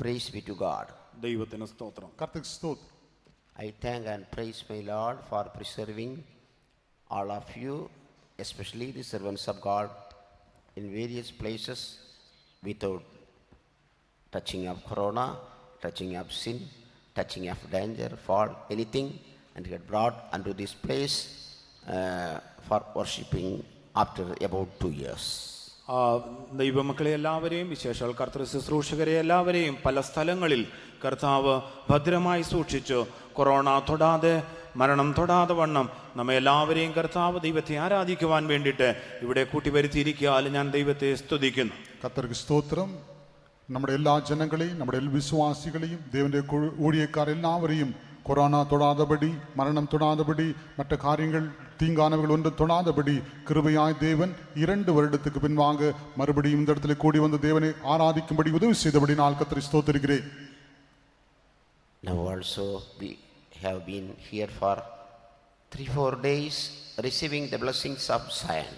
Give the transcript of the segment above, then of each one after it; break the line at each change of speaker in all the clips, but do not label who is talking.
Praise be to God.
ദൈവത്തിന് സ്തോത്രം.
കർത്തൃക്ക് സ്തോത്രം.
I thank and praise my Lord for preserving all of you, especially the servants of God, in various places without touching of corona, touching of sin, touching of danger, fall, anything, and get brought unto this place for worshipping after about 2 years.
ദൈവമക്കളെ എല്ലാവരെയും, വിശേഷാൽ കർത്തൃ ശുശ്രൂഷകരെ എല്ലാവരെയും പല സ്ഥലങ്ങളിൽ കർത്താവ് ഭദ്രമായി സൂക്ഷിച്ചു. Corona തൊടാതെ, മരണം തൊടാതെ വണ്ണം നമ്മെ എല്ലാവരെയും കർത്താവ് ദൈവത്തെ ആരാധിക്കുവാൻ വേണ്ടിയിട്ട് ഇവിടെ കൂട്ടിവരുത്തിയിരിക്കാൽ ഞാൻ ദൈവത്തെ സ്തുതിക്കുന്നു.
കർത്തർക്ക് സ്തോത്രം. നമ്മുടെ എല്ലാ ജനങ്ങളെയും, നമ്മുടെ എല്ലാ വിശ്വാസികളെയും, ദൈവന്റെ ഊഴിയക്കാർ എല്ലാവരെയും കൊറോണ തൊടാതപടി, മരണം തൊടാതപടി, മറ്റു കാര്യങ്ങൾ தீங்கானவர்கள் ஒன்று தொடாதபடி கிருபையாய் தேவன் 2 வருடத்துக்கு பின்பாக மறுபடியும் இந்த இடத்துல கூடி வந்து தேவனை ஆராதிக்கும்படி உதவி செய்தபடி நான் கர்த்தரை ஸ்தோத்திரிக்கிறேன்.
Now also we have been here for 3-4 days receiving the blessings of Zion.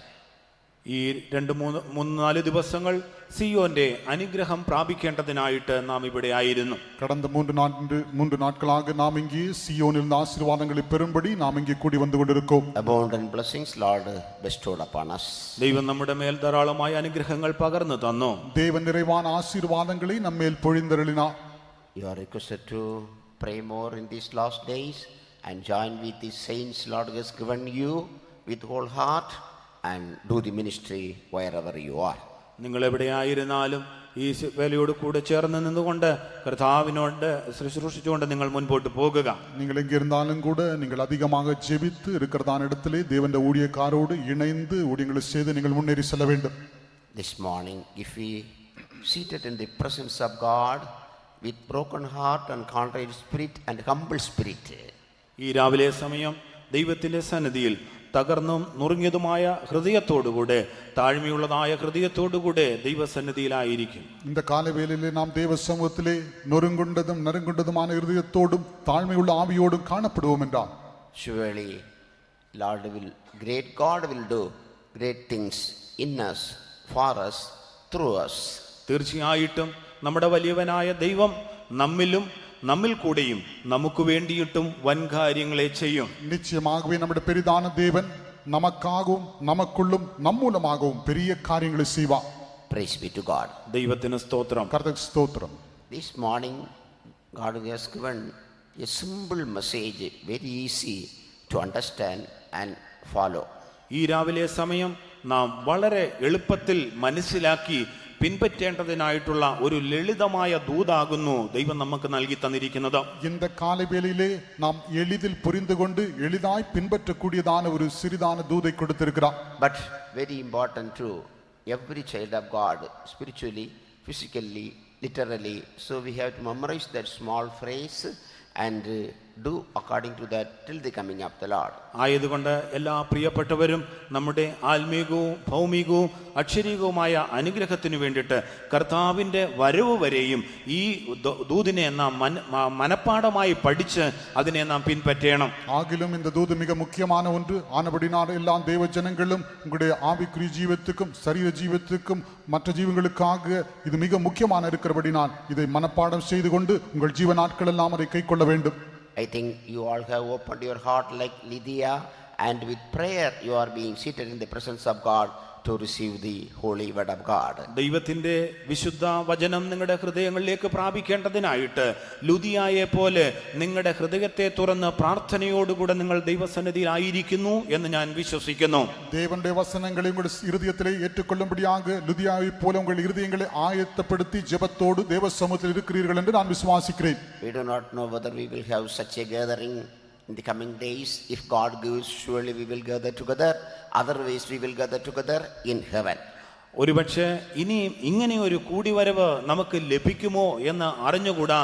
ഈ 2-3-4 ദിവസങ്ങൾ സിയോന്റെ അനുഗ്രഹം പ്രാപിക്കേണ്ടതിനായിട്ട് നാം ഇവിടെ ആയിരുന്നു.
கடந்த 3 நாட்களாக நாம் இங்கே சியோனில் ஆசீர்வாதங்களை பெறும்படி நாம் இங்கே கூடி வந்து கொண்டிருக்கிறோம்.
Abundant blessings Lord bestowed upon us.
ദൈവം നമ്മുടെ മേൽ ധാരാളമായ അനുഗ്രഹങ്ങൾ പകർന്നു തന്നു.
தேவன் நிறைவான ஆசீர்வாதங்களை நம்மேல் பொழிந்தருளினார்.
You are requested to pray more in these last days and join with the saints Lord has given you with whole heart and do the ministry wherever you are.
നിങ്ങൾ എവിടെയായിരുന്നാലും ഈ വേലയോട് കൂടെ ചേർന്ന് നിന്നുകൊണ്ട് കർത്താവിനോട് ശുശ്രൂഷിച്ചുകൊണ്ട് നിങ്ങൾ മുൻപോട്ട് പോകുക.
நீங்கள் எங்கே இருந்தாலும் கூட நீங்கள் அதிகமாக ஜெபித்து இருக்கிறதான இடத்திலே தேவனுடைய ஊழியக்காரோடு இணைந்து ஊழியங்களை செய்து நீங்கள் முன்னேறி செல்ல வேண்டும்.
This morning if we seated in the presence of God with broken heart and contrite spirit and humble spirit,
ഈ രാവിലെ സമയം ദൈവത്തിന്റെ സന്നിധിയിൽ തകർന്നും നുറുങ്ങിയതുമായ ഹൃദയത്തോടുകൂടെ, താഴ്മയുള്ളതായ ഹൃദയത്തോടുകൂടെ ദൈവസന്നിധിയിലായിരിക്കും.
இந்த காலவேளையிலே நாம் தேவ சமூகத்திலே நொறுங்குண்டதும் நறுங்குண்டதுமான ஹிருதயத்தோடும் தாழ்மையுள்ள ஆவியோடும் காணப்படுவோம் என்றால்
surely Lord great God will do great things in us, for us, through us.
തീർച്ചയായിട്ടും നമ്മുടെ വലിയവനായ ദൈവം നമ്മിൽ കൂടെയും നമുക്ക് വേണ്ടിയിട്ടും വൻകാര്യങ്ങളെ ചെയ്യും.
நிச்சயமாகவே நம்முடைய பெரிதான தேவன் நமக்காகவும் நமக்குள்ளும் நம் மூலமாகவும் பெரிய காரியங்களை செய்வார்.
Praise be to God.
ദൈവത്തിന് സ്തോത്രം.
கர்த்தருக்கு ஸ்தோத்திரம்.
This morning God has given a simple message, very easy to understand and follow.
ഈ രാവിലെ സമയം നാം വളരെ എളുപ്പത്തിൽ മനസ്സിലാക്കി പിൻപറ്റേണ്ടതിനായിട്ടുള്ള ഒരു ലളിതമായ ദൂതാകുന്നു ദൈവം നമുക്ക് നൽകി തന്നിരിക്കുന്നത്.
இந்த காலவேளையிலே நாம் எளிதில் புரிந்துகொண்டு எளிதாய் பின்பற்றக்கூடியதான ஒரு சிறிதான தூதை கொடுத்திருக்கிறார்.
But very important too, every child of God, spiritually, physically, literally, so we have to memorize that small phrase and do according to that till the coming of the Lord.
ആയതുകൊണ്ട് എല്ലാ പ്രിയപ്പെട്ടവരും നമ്മുടെ ആത്മീകവും ഭൗമികവും അക്ഷരീകവുമായ അനുഗ്രഹത്തിന് വേണ്ടിയിട്ട് കർത്താവിൻ്റെ വരവ് വരെയും ഈ ദൂതിനെ നാം മനപ്പാഠമായി പഠിച്ച് അതിനെ നാം പിൻപറ്റണം.
ஆகிலும் இந்த தூது மிக முக்கியமான ஒன்று. ஆனபடினால் எல்லா தேவ ஜனங்களும் உங்களுடைய ஆவிக்குரிய ஜீவத்துக்கும் சரீர ஜீவத்துக்கும் மற்ற ஜீவங்களுக்காக இது மிக முக்கியமான இருக்கிறபடினால் இதை மனப்பாடம் செய்து கொண்டு உங்கள் ஜீவ நாட்கள் எல்லாம் அதை கைக்கொள்ள வேண்டும்.
I think you all have opened your heart like Lydia, and with prayer you are being seated in the presence of God to receive the holy word of God.
ദൈവത്തിന്റെ വിശുദ്ധ വചനം നിങ്ങളുടെ ഹൃദയങ്ങളിലേക്ക് പ്രാപിക്കേണ്ടതിനായിട്ട് ലുദിയായെ പോലെ നിങ്ങളുടെ ഹൃദയത്തെ തുറന്ന് പ്രാർത്ഥനയോടുകൂടെ നിങ്ങൾ ദൈവസന്നിധിയിൽ ആയിരിക്കുന്നു എന്ന് ഞാൻ വിശ്വസിക്കുന്നു.
தேவனுடைய வசனங்களை உங்கள் இருதயத்திலே ஏற்றுக்கொள்ளும்படியாக லுதியாவை போல உங்கள் இருதயங்களை ஆயத்தப்படுத்தி ஜெபத்தோடு தேவ சமூகத்தில் இருக்கிறீர்கள் என்று நான் விசுவாசிக்கிறேன்.
We do not know whether we will have such a gathering in the coming days. If God gives, surely we will gather together. Otherwise we will gather together in heaven.
ഒരുപക്ഷെ ഇനിയും ഇങ്ങനെ ഒരു കൂടിവരവ് നമുക്ക് ലഭിക്കുമോ എന്ന് അറിഞ്ഞുകൂടാ.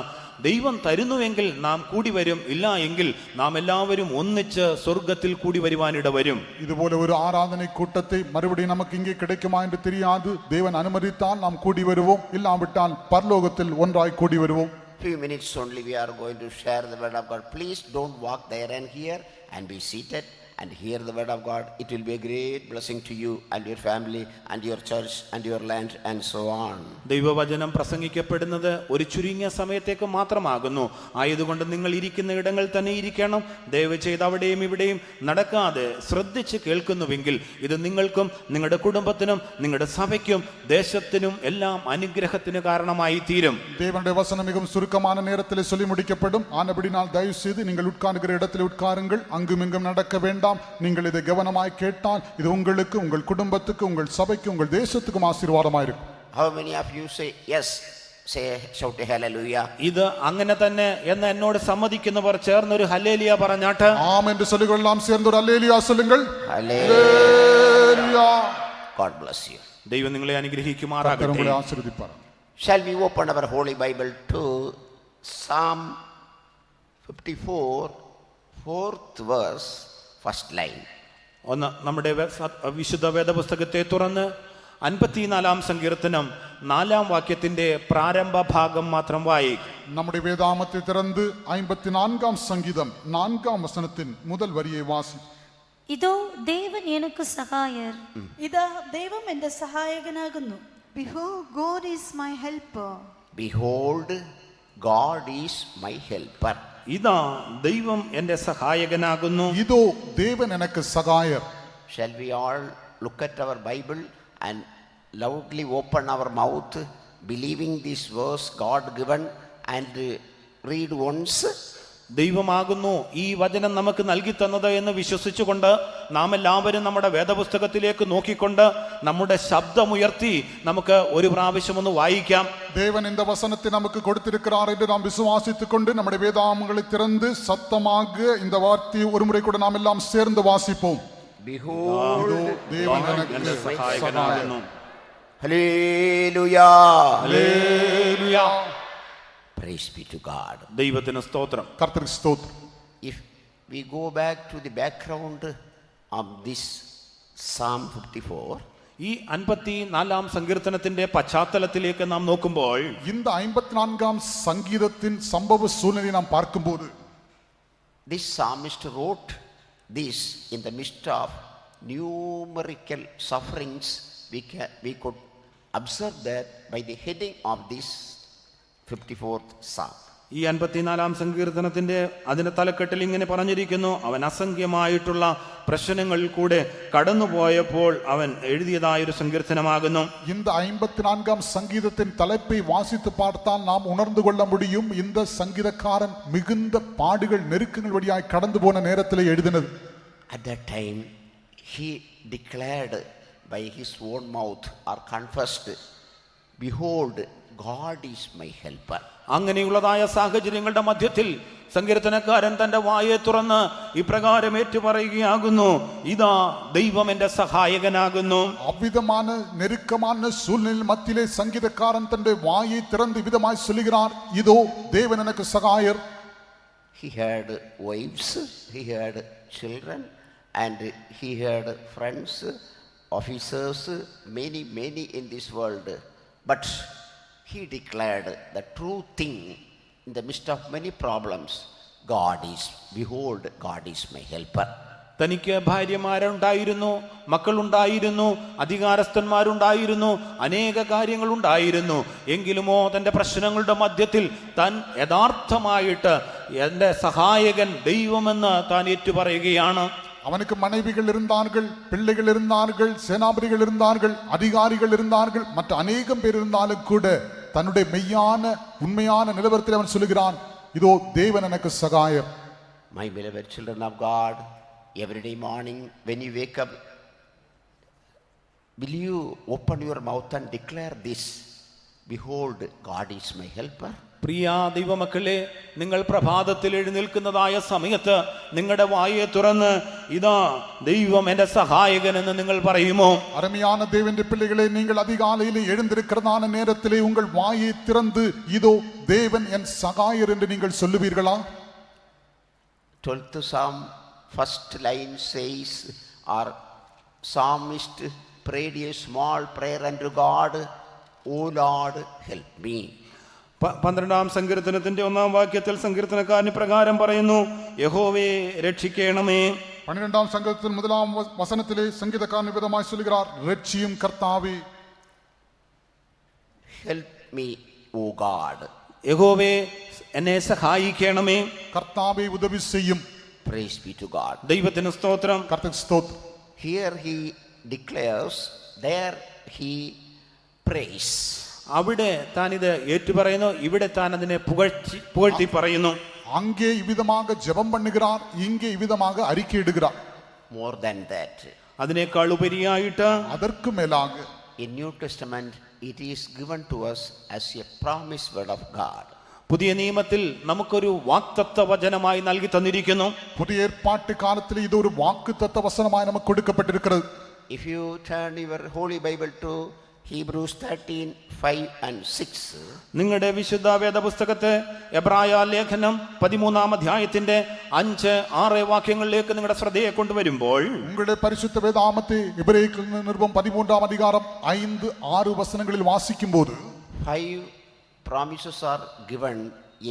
ദൈവം തരുന്നുവെങ്കിൽ നാം കൂടി വരും, ഇല്ല എങ്കിൽ നാം എല്ലാവരും ഒന്നിച്ച് സ്വർഗത്തിൽ കൂടി വരുവാനിട വരും.
ഇതുപോലെ ഒരു ആരാധന കൂട്ടത്തെ മറുപടിയും നമുക്ക് ഇங்கே கிடைக்குமா என்று தெரியாது. தேவன் அனுமதித்தால் நாம் கூடி வருவோம், இல்லாவிட்டால் பரலோகத்தில் ஒன்றாய் கூடி வருவோம்.
Few minutes only we are going to share the word of God. Please don't walk there and here and be seated and hear the word of God, it will be a great blessing to you and your family and your church and your land and so on.
ദൈവവചനം പ്രസംഗിക്കപ്പെടുന്നത് ഒരു ചുരുങ്ങിയ സമയത്തേക്ക് മാത്രമാകുന്നു. ആയതുകൊണ്ട് നിങ്ങൾ ഇരിക്കുന്ന ഇടങ്ങളിൽ തന്നെ ഇരിക്കണം. ദയവ് ചെയ്ത് അവിടെയും ഇവിടെയും നടക്കാതെ ശ്രദ്ധിച്ച് കേൾക്കുന്നുവെങ്കിൽ ഇത് നിങ്ങൾക്കും നിങ്ങളുടെ കുടുംബത്തിനും നിങ്ങളുടെ സഭയ്ക്കും ദേശത്തിനും എല്ലാം അനുഗ്രഹത്തിന് കാരണമായി തീരും.
தேவனுடைய வசனம் மிகவும் சுருக்கமான நேரத்தில் சொல்லி முடிக்கப்படும். ஆனபடினால் தயவு செய்து நீங்கள் உட்கார்கிற இடத்தில் உட்காருங்கள். அங்கும் இங்கும் நடக்க வேண்டாம். நீங்கள் இதை கவனமாய் கேட்டால் இது உங்களுக்கு, உங்கள் குடும்பத்துக்கு, உங்கள் சபைக்கு, உங்கள் தேசத்துக்கும் ஆசீர்வாதமாக இருக்கும்.
How many of you say yes? Say, shout a hallelujah.
ഇത് അങ്ങനെ തന്നെ എന്ന് എന്നോട് സമ്മതിക്കുന്നവർ ചേർന്നൊരു ഹല്ലേലൂയ പറഞ്ഞാട്ട്
ஆம் என்று சொல்லிக்கொள்ளலாம். சேர்ந்து ஒரு அல்லேலூயா சொல்லுங்கள்.
Hallelujah. God bless you.
ദൈവം നിങ്ങളെ
கர்த்தர்
അനുഗ്രഹിക്കുമാറാകട്ടെ.
உங்களை ஆசீர்வதிப்பார்.
Shall we open our Holy Bible to Psalm 54, 4th verse, first line.
ഒന്ന് നമ്മുടെ വിശുദ്ധ വേദപുസ്തകത്തെ തുറന്ന് 54-ാം സങ്കീർത്തനം 4-ാം വാക്യത്തിന്റെ പ്രാരംഭ ഭാഗം മാത്രം വായിക്കും.
நம்முடைய வேதாமத்தை திறந்து 54ஆம் சங்கீதம் 4ஆம் வசனத்தின் முதல் வரியை வாசி.
இதோ தேவன் எனக்கு சகாயர்.
ഇതാ ദൈവം എൻ്റെ സഹായകനാകുന്നു.
Behold, God is my helper.
Behold, God is my helper.
ഇതാ ദൈവം എൻ്റെ സഹായകനാകുന്നു.
இதோ தேவன் எனக்கு சகாயர்.
Shall we all look at our Bible and loudly open our mouth, believing this verse God given, and read once?
ദൈവമാകുന്നു ഈ വചനം നമുക്ക് നൽകി തന്നത് എന്ന് വിശ്വസിച്ചുകൊണ്ട് നാം എല്ലാവരും നമ്മുടെ വേദപുസ്തകത്തിലേക്ക് നോക്കിക്കൊണ്ട് നമ്മുടെ ശബ്ദമുയർത്തി നമുക്ക് ഒരു പ്രാവശ്യം ഒന്ന് വായിക്കാം.
தேவன் இந்த வசனத்தை நமக்கு கொடுத்திருக்கிறார் என்று நாம் விசுவாசித்துக் கொண்டு நம்முடைய வேதாகமங்களை திறந்து சத்தமாக இந்த வார்த்தையை ஒருமுறை கூட நாம் எல்லாம் சேர்ந்து வாசிப்போம்.
Behold,
தேவன்
എൻ്റെ
எனக்கு
സഹായകനാകുന്നു.
Hallelujah.
Hallelujah.
Praise be to God.
ദൈവത്തിന് സ്തോത്രം.
கர்த்தருக்கு ஸ்தோத்திரம்.
If we go back to the background of this Psalm 54,
ഈ 54-ാം സങ്കീർത്തനത്തിന്റെ പശ്ചാത്തലത്തിലേക്ക് നാം നോക്കുമ്പോൾ
இந்த 54ஆம் சங்கீதத்தின் சம்பவ சூழ்நிலையை நாம் பார்க்கும்போது
this psalmist wrote this in the midst of numerical sufferings. We could observe that by the heading of this 54th Psalm.
ഈ 54-ാം സങ്കീർത്തനത്തിന്റെ അതിന്റെ തലക്കെട്ടിൽ ഇങ്ങനെ പറഞ്ഞിരിക്കുന്നു, അവൻ അസംഖ്യമായിട്ടുള്ള പ്രശ്നങ്ങളിൽ കൂടെ കടന്നുപോയപ്പോൾ അവൻ എഴുതിയതായൊരു സങ്കീർത്തനമാകുന്നു.
இந்த 54ஆம் சங்கீதத்தின் தலைப்பை வாசித்து பார்த்தால் நாம் உணர்ந்து கொள்ள முடியும் இந்த சங்கீதக்காரன் மிகுந்த பாடுகள் நெருக்கங்கள் வழியாய் கடந்து போன நேரத்திலே எழுதினது.
At that time he declared by his own mouth or confessed, behold, God is my helper.
അങ്ങനെയുള്ളതായ സാഹചര്യങ്ങളുടെ മധ്യത്തിൽ സങ്കീർത്തനക്കാരൻ തന്റെ വായെ തുറന്ന് ഇപ്രകാരം ഏറ്റുപറയുകയാകുന്നു, ഇതാ ദൈവം എന്റെ സഹായകനാകുന്നു.
அவ்விதமான நெருக்கமான சூழ்நிலை மத்தியிலே சங்கீதக்காரன் தன்னுடைய வாயை திறந்து விதமாய் சொல்லுகிறார், இதோ தேவன் எனக்கு சகாயர்.
He had wives, he had children, and he had friends, officers, many in this world. But he declared the true thing in the midst of many problems. Behold, God is my helper.
തനിക്ക് ഭാര്യമാരുണ്ടായിരുന്നു, മക്കളുണ്ടായിരുന്നു, അധികാരസ്ഥന്മാരുണ്ടായിരുന്നു, അനേക കാര്യങ്ങളുണ്ടായിരുന്നു. എങ്കിലുമോ തൻ്റെ പ്രശ്നങ്ങളുടെ മധ്യത്തിൽ താൻ യഥാർത്ഥമായിട്ട് എൻ്റെ സഹായകൻ ദൈവമെന്ന് താൻ ഏറ്റുപറയുകയാണ്.
அவனுக்கு மனைவிகள் இருந்தார்கள், பிள்ளைகள் இருந்தார்கள், சேனாபதிகள் இருந்தார்கள், அதிகாரிகள் இருந்தார்கள், மற்ற அநேகம் பேர் இருந்தாலும் கூட தன்னுடைய மெய்யான உண்மையான நிலவரத்தில் அவன் சொல்லுகிறான், இதோ தேவன் எனக்கு சகாயர்.
My beloved children of God, every day morning when you wake up, will you open your mouth and declare this, behold, God is my helper?
പ്രിയ ദൈവമക്കളെ, നിങ്ങൾ പ്രഭാതത്തിൽ എഴുന്നേൽക്കുന്നതായ സമയത്ത് നിങ്ങളുടെ വായെ തുറന്ന് ഇതാ ദൈവം എൻ്റെ സഹായകൻ എന്ന് നിങ്ങൾ പറയുമോ?
அருமையான தேவனுடைய பிள்ளைகளே, நீங்கள் அதிகாலையிலே எழுந்திருக்கிறதான நேரத்திலே உங்கள் வாயை திறந்து இதோ தேவன் என் சகாயர் என்று நீங்கள் சொல்லுவீர்களா?
12th Psalm, first line says, our psalmist prayed a small prayer unto God, O Lord, help me.
12-ാം സങ്കീർത്തനത്തിന്റെ 1-ാം വാക്യത്തിൽ സങ്കീർത്തനക്കാരൻ പ്രകാരം പറയുന്നു, യഹോവേ രക്ഷിക്കണമേ.
12ஆம் சங்கீதத்தின் 1ஆம் வசனத்திலே சங்கீதக்காரன் விதமாய் சொல்கிறார், ரட்சியும் கர்த்தாவே.
Help me, O God.
യഹോവേ എന്നെ സഹായിക്കണമേ.
കർത്താവേ ഉദവി ചെയ്യും.
Praise be to God.
ദൈവത്തിന് സ്തോത്രം.
കർത്താവ് സ്തോത്രം.
Here he declares, there he prays.
അവിടെ താൻ ഇത് ഏറ്റുപറയുന്നു, ഇവിടെ താൻ അതിനെ പുകഴ്ത്തി പറയുന്നു.
அங்கே இவ்விதமாக ஜெபம் பண்ணுகிறார், இங்கே இவ்விதமாக அறிக்கையிடுகிறார்.
More than that,
അതിനേക്കാൾ ഉപരിയായിട്ട്
அதற்கு மேலாக
in New Testament it is given to us as a promise word of God.
പുതിയ നിയമത്തിൽ നമുക്കൊരു വാഗ്ദത്ത വചനമായി നൽകി തന്നിരിക്കുന്നു.
புதிய ஏற்பாட்டு காலத்தில் இது ஒரு வாக்குத்தத்த வசனமாய் நமக்கு கொடுக்கப்பட்டிருக்கிறது.
If you turn your holy Bible to Hebrews 13:5 and 6,
നിങ്ങളുടെ വിശുദ്ധ വേദപുസ്തകത്തെ എബ്രായ ലേഖനം 13-ാം അധ്യായത്തിന്റെ 5-6 വാക്യങ്ങളിലേക്ക് നിങ്ങളുടെ ശ്രദ്ധയെ കൊണ്ടുവരുമ്പോൾ,
உங்களுடைய பரிசுத்த வேதாகமத்தை எபிரேயர் நிருபம் 13ஆம் அதிகாரம் 5-6 வசனங்களில் வாசிக்கும் போது
5 promises are given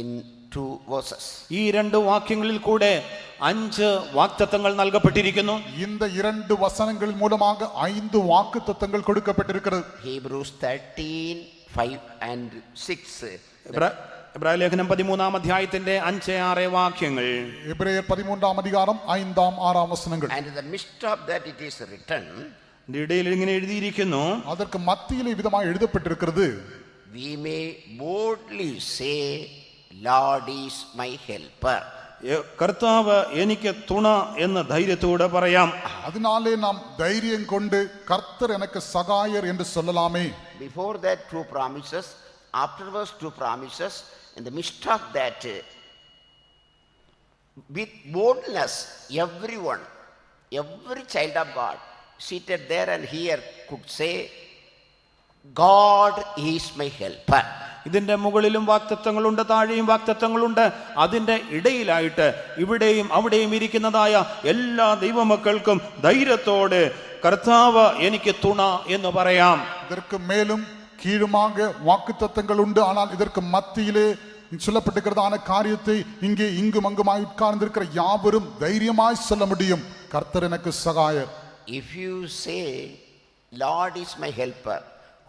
in 2 verses.
ഈ 2 വാക്യങ്ങളിൽ കൂടെ 5 വാഗ്ദത്തങ്ങൾ നൽകപ്പെട്ടിരിക്കുന്നു.
இந்த 2 വചനങ്ങൾ മൂലமாக 5 വാഗ്ദത്തങ്ങൾ കൊടുക്കപ്പെട്ടിരിക്കുന്നത്.
Hebrews 13:5 and 6.
എബ്രായ ലേഖനം 13-ാം അധ്യായത്തിന്റെ 5-6 വാക്യങ്ങൾ.
എബ്രായർ 13ആം അധികാരം 5-6 വചനങ്ങൾ.
And in the midst of that it is written,
ഇടയിൽ ഇങ്ങനെ എഴുതിയിരിക്കുന്നു,
அதற்கு மத்தியிலே விதமாக எழுதப்பட்டிருக்கிறது,
we may boldly say, Lord is my helper.
കർത്താവ് എനിക്ക് തുണ എന്ന് ധൈര്യത്തോടെ പറയാം.
அதனாலே நாம் தைரியம் கொண்டு கர்த்தர் எனக்கு சகாயர் என்று சொல்லலாமே.
Before that 2 promises, afterwards 2 promises, in the midst of that, with boldness, everyone, every child of God seated there and here could say, God is my helper.
ഇതിന്റെ മുകളിലും വാഗ്ദത്തങ്ങളുണ്ട്, താഴെയും വാഗ്ദത്തങ്ങളുണ്ട്. അതിന്റെ ഇടയിലായിട്ട് ഇവിടെയും അവിടെയും ഇരിക്കുന്നതായ എല്ലാ ദൈവമക്കൾക്കും ധൈര്യത്തോടെ കർത്താവ് എനിക്ക് തുണ എന്ന് പറയാം.
இதற்கு மேலும் கீழுமாக வாக்குத்தத்தங்கள் உண்டு. ஆனால் இதற்கு மத்தியிலே சொல்லப்பட்டிருக்கிறதான காரியத்தை இங்கே இங்கும் அங்குமாய் உட்கார்ந்திருக்கிற யாவரும் தைரியமாய் சொல்ல முடியும், கர்த்தர் எனக்கு சகாயர்.
If you say, Lord is my helper,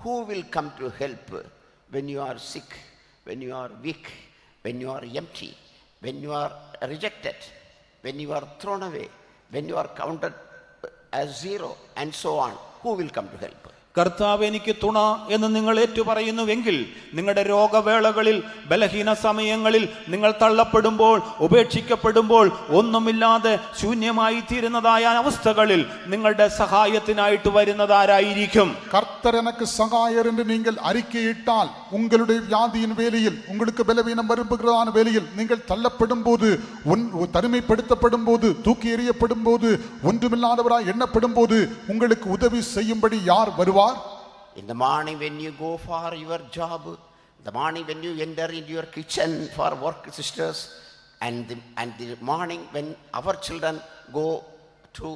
who will come to help when you are sick, when you are weak, when you are empty, when you are rejected, when you are thrown away, when you are counted as zero, and so on? Who will come to help?
കർത്താവ് എനിക്ക് തുണ എന്ന് നിങ്ങൾ ഏറ്റുപറയുന്നുവെങ്കിൽ, നിങ്ങളുടെ രോഗവേളകളിൽ, ബലഹീന സമയങ്ങളിൽ, നിങ്ങൾ തള്ളപ്പെടുമ്പോൾ, ഉപേക്ഷിക്കപ്പെടുമ്പോൾ, ഒന്നുമില്ലാതെ ശൂന്യമായി തീരുന്നതായ അവസ്ഥകളിൽ നിങ്ങളുടെ സഹായത്തിനായിട്ട് വരുന്നതാരായിരിക്കും?
கர்த்தர் எனக்கு சகாயர் என்று நீங்கள் அறிக்கையிட்டால், உங்களுடைய வியாதியின் வேளையில், உங்களுக்கு பலவீனம் வருகிறதான வேளையில், நீங்கள் தள்ளப்படும் போது, தனிமைப்படுத்தப்படும் போது, தூக்கி எறியப்படும் போது, ஒன்றுமில்லாதவராய் எண்ணப்படும் போது உங்களுக்கு உதவி செய்யும்படி யார் வருவார்?
In the morning when you go for your job, in the morning when you enter into your kitchen for work, sisters, and the morning when our children go to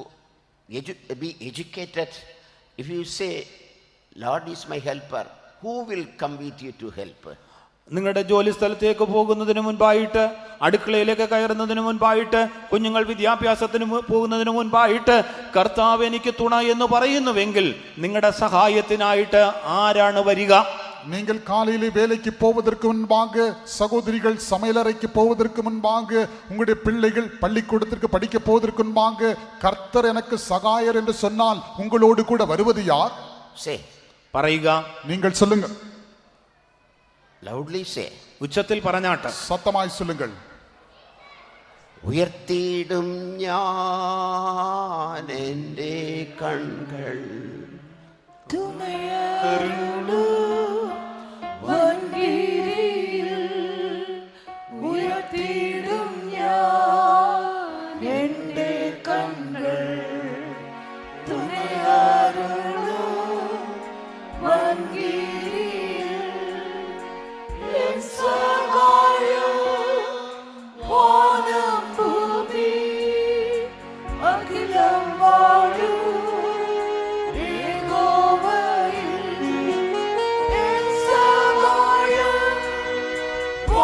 be educated, if you say, Lord is my helper, who will come with you to help?
നിങ്ങളുടെ ജോലി സ്ഥലത്തേക്ക് പോകുന്നതിന് മുൻപായിട്ട്, അടുക്കളയിലേക്ക് കയറുന്നതിന് മുൻപായിട്ട്, കുഞ്ഞുങ്ങൾ വിദ്യാഭ്യാസത്തിന് പോകുന്നതിന് മുൻപായിട്ട് കർത്താവ് എനിക്ക് തുണ എന്ന് പറയുന്നുവെങ്കിൽ നിങ്ങളുടെ സഹായത്തിനായിട്ട് ആരാണ് വരിക?
நீங்கள் காலையிலே வேலைக்கு போவதற்கு முன்பாக, சகோதரிகள் சமையலறைக்கு போவதற்கு முன்பாக, உங்களுடைய பிள்ளைகள் பள்ளிக்கூடத்திற்கு படிக்க போவதற்கு முன்பாக கர்த்தர் எனக்கு சகாயர் என்று சொன்னால் உங்களோடு கூட வருவது யார்?
Say.
പറയുക.
நீங்கள் சொல்லுங்க.
Loudly say.
ഉച്ചത്തിൽ പറഞ്ഞാട്ടെ.
சத்தமாய் சொல்லுங்கள்.
ഉയർത്തിയിടും ഞാൻ എൻ്റെ കൺകൾ
ഉയർത്തിയിടും ഞാൻ എൻ്റെ കൺകൾ തുണയാരുളും വൻകിരിയിൽ എൻ സഹായം വാനം ഭൂമി അഖിലം വാഴും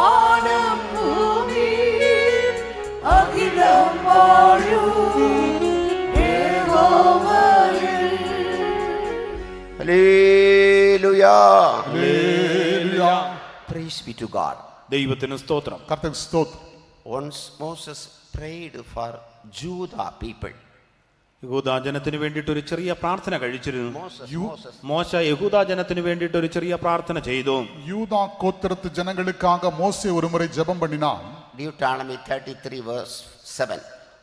വാനം ഭൂമി അഖിലം വാഴും
Hallelujah.
Hallelujah.
Praise be to God.
ദൈവത്തിന് സ്തോത്രം.
കർത്താവ് സ്തോത്രം.
Once Moses prayed for Judah people.
യഹൂദാ ജനത്തിന് വേണ്ടിയിട്ട് ഒരു ചെറിയ പ്രാർത്ഥന കഴിച്ചിരുന്നു.
Moses.
മോശ യഹൂദാ ജനത്തിന് വേണ്ടിയിട്ട് ഒരു ചെറിയ പ്രാർത്ഥന ചെയ്തു.
யூதா கோத்திரத்து ஜனங்களுக்காக மோசே ஒரு முறை ஜெபம் பண்ணினான்.
Deuteronomy 33 verse 7.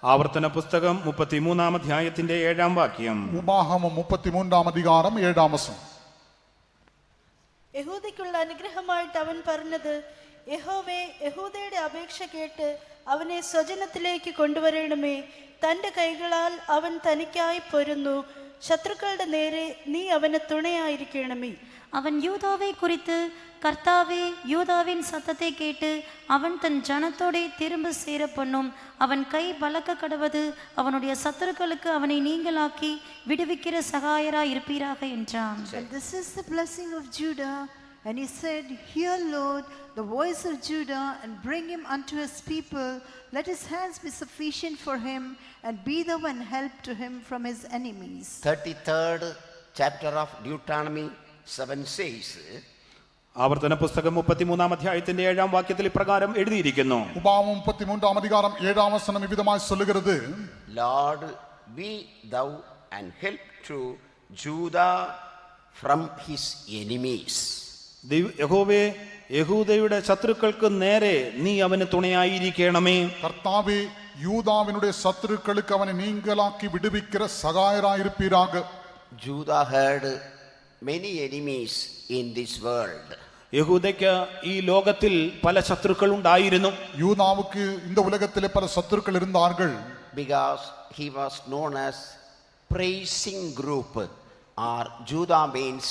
ആവർത്തന പുസ്തകം 33-ാം അധ്യായത്തിന്റെ 7-ാം വാക്യം.
ഉപാഹമം 33-ാം അധികാരം 7-ാം വചനം.
യഹൂദയ്ക്കുള്ള അനുഗ്രഹമായിട്ട് അവൻ പറഞ്ഞത്, യഹോവേ, യഹൂദയുടെ അപേക്ഷ കേട്ട് അവനെ സ്വജനത്തിലേക്ക് കൊണ്ടുവരണമേ. തന്റെ കൈകളാൽ അവൻ തനിക്കായി പൊരുന്നു. ശത്രുക്കളുടെ നേരെ നീ അവന് തുണയായിരിക്കണമേ.
அவன் யூதாவை குறித்து, கர்த்தாவே, யூதாவின் சத்தத்தை கேட்டு அவன் தன் ஜனத்தோடே திரும்ப சேர பண்ணும். அவன் கை பலக்க கடவது, அவனுடைய சத்துருக்களுக்கு அவனை நீங்களாக்கி விடுவிக்கிற சகாயராய் இருப்பீராக என்றான்.
And this is the blessing of Judah. And he said, Hear, Lord, the voice of Judah, and bring him unto his people. Let his hands be sufficient for him, and be thou an help to him from his enemies.
33rd chapter of Deuteronomy 7 says,
ആവർത്തന പുസ്തകം 33-ാം അധ്യായത്തിന്റെ 7-ാം വാക്യത്തിൽ ഇപ്രകാരം എഴുതിയിരിക്കുന്നു.
உபாகமம் 33-ஆம் அதிகாரம் 7-ஆம் வசனம் இவ்விதமாய் சொல்லுகிறது.
Lord, be thou an help to Judah from his enemies.
യഹോവേ, യഹൂദയുടെ ശത്രുക്കൾക്ക് നേരെ നീ അവന് തുണയായിരിക്കണമേ.
கர்த்தாவே, யூதாவினுடைய சத்துருக்களுக்கு அவனை நீங்களாக்கி விடுவிக்கிற சகாயராயிருப்பீராக.
Judah had many enemies in this world.
യഹൂദയ്ക്ക് ഈ ലോകത്തിൽ പല ശത്രുക്കൾ ഉണ്ടായിരുന്നു.
யூதாவுக்கு இந்த உலகத்திலே பல சத்துருக்கள் இருந்தார்கள்.
Because he was known as praising group, or Judah means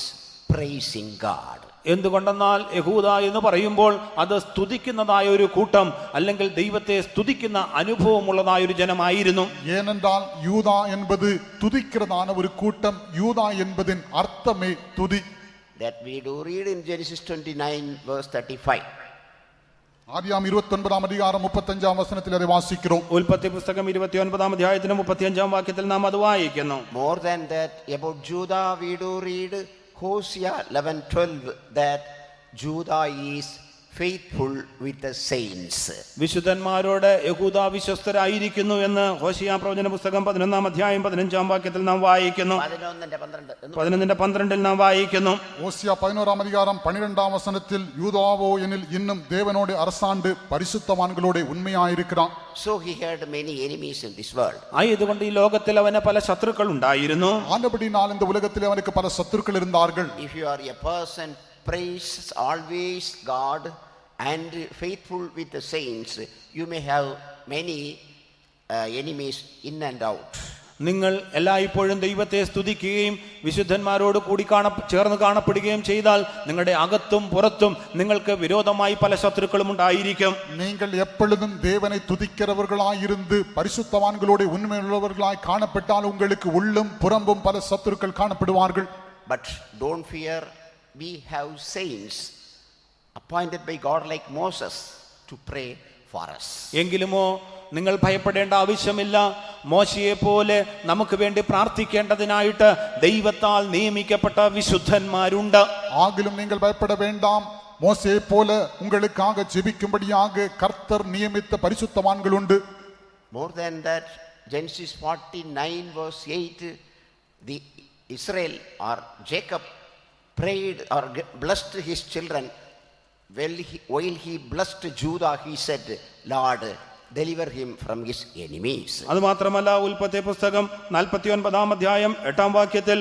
praising God.
എന്തുകൊണ്ടെന്നാൽ യഹൂദ എന്ന് പറയുമ്പോൾ അത് സ്തുതിക്കുന്നതായ ഒരു കൂട്ടം, അല്ലെങ്കിൽ ദൈവത്തെ സ്തുതിക്കുന്ന അനുഭവമുള്ളതായ ഒരു ജനമായിരുന്നു.
ஏனென்றால் யூதா என்பது துதிக்கிறதான ஒரு கூட்டம். யூதா என்பதின் அர்த்தமே துதி.
That we do read in Genesis 29 verse 35.
ஆதியாம் 29-ஆம் அதிகாரம் 35-ஆம் வசனத்தில் அதை வாசிக்கிறோம்.
ഉൽപ്പത്തി പുസ്തകം 29-ാം അധ്യായത്തിന് 35-ാം വാക്യത്തിൽ നാം അത് വായിക്കുന്നു.
More than that, about Judah we do read Hosea 11:12 that Judah is faithful with the saints.
വിശുദ്ധന്മാരോട് യഹൂദ വിശ്വസ്തരായിരിക്കുന്നു എന്ന് ഹോശിയ പ്രവചന പുസ്തകം 11-ാം അധ്യായം 15-ാം വാക്യത്തിൽ നാം വായിക്കുന്നു. 11-12 നാം വായിക്കുന്നു.
ஓசியா 11-ஆம் அதிகாரம் 12-ஆம் வசனத்தில் யூதாவோ எனில் இன்னும் தேவனோடு அரசாண்டு பரிசுத்தவான்களோடு உண்மையாயிருக்கிறான்.
So he had many enemies in this world.
ആയതുകൊണ്ട് ഈ ലോകത്തിൽ അവന് പല ശത്രുക്കൾ ഉണ്ടായിരുന്നു.
ஆனபடினால் இந்த உலகத்திலே அவனுக்கு பல சத்துருக்கள் இருந்தார்கள்.
If you are a person praises always God and faithful with the saints, you may have many enemies in and out.
നിങ്ങൾ എല്ലായ്പ്പോഴും ദൈവത്തെ സ്തുതിക്കുകയും വിശുദ്ധന്മാരോട് കൂടി ചേർന്ന് കാണപ്പെടുകയും ചെയ്താൽ നിങ്ങളുടെ അകത്തും പുറത്തും നിങ്ങൾക്ക് വിരോധമായി പല ശത്രുക്കളും ഉണ്ടായിരിക്കും.
நீங்கள் எப்பொழுதும் தேவனை துதிக்கிறவர்களாய் இருந்து பரிசுத்தவான்களோடு உண்மையுள்ளவர்களாய் காணப்பட்டால் உங்களுக்கு உள்ளும் புறம்பும் பல சத்துருக்கள் காணப்படுவார்கள்.
But don't fear, we have saints appointed by God like Moses to pray for us.
എങ്കിലുമോ നിങ്ങൾ ഭയപ്പെടേണ്ട ആവശ്യമില്ല. മോശയെ പോലെ നമുക്ക് വേണ്ടി പ്രാർത്ഥിക്കേണ്ടതിനായിട്ട് ദൈവത്താൽ നിയമിക്കപ്പെട്ട വിശുദ്ധന്മാരുണ്ട്.
ஆகிலும் நீங்கள் பயப்பட வேண்டாம். மோசேயை போல உங்களுக்காக ஜெபிக்கும்படியாக கர்த்தர் நியமித்த பரிசுத்தவான்கள் உண்டு.
More than that, Genesis 49 verse 8, the Israel or Jacob prayed or blessed his children. While he blessed Judah, he said, Lord, deliver him from his enemies.
അത് മാത്രമല്ല, ഉൽപ്പത്തി പുസ്തകം 49-ാം അധ്യായം 8-ാം വാക്യത്തിൽ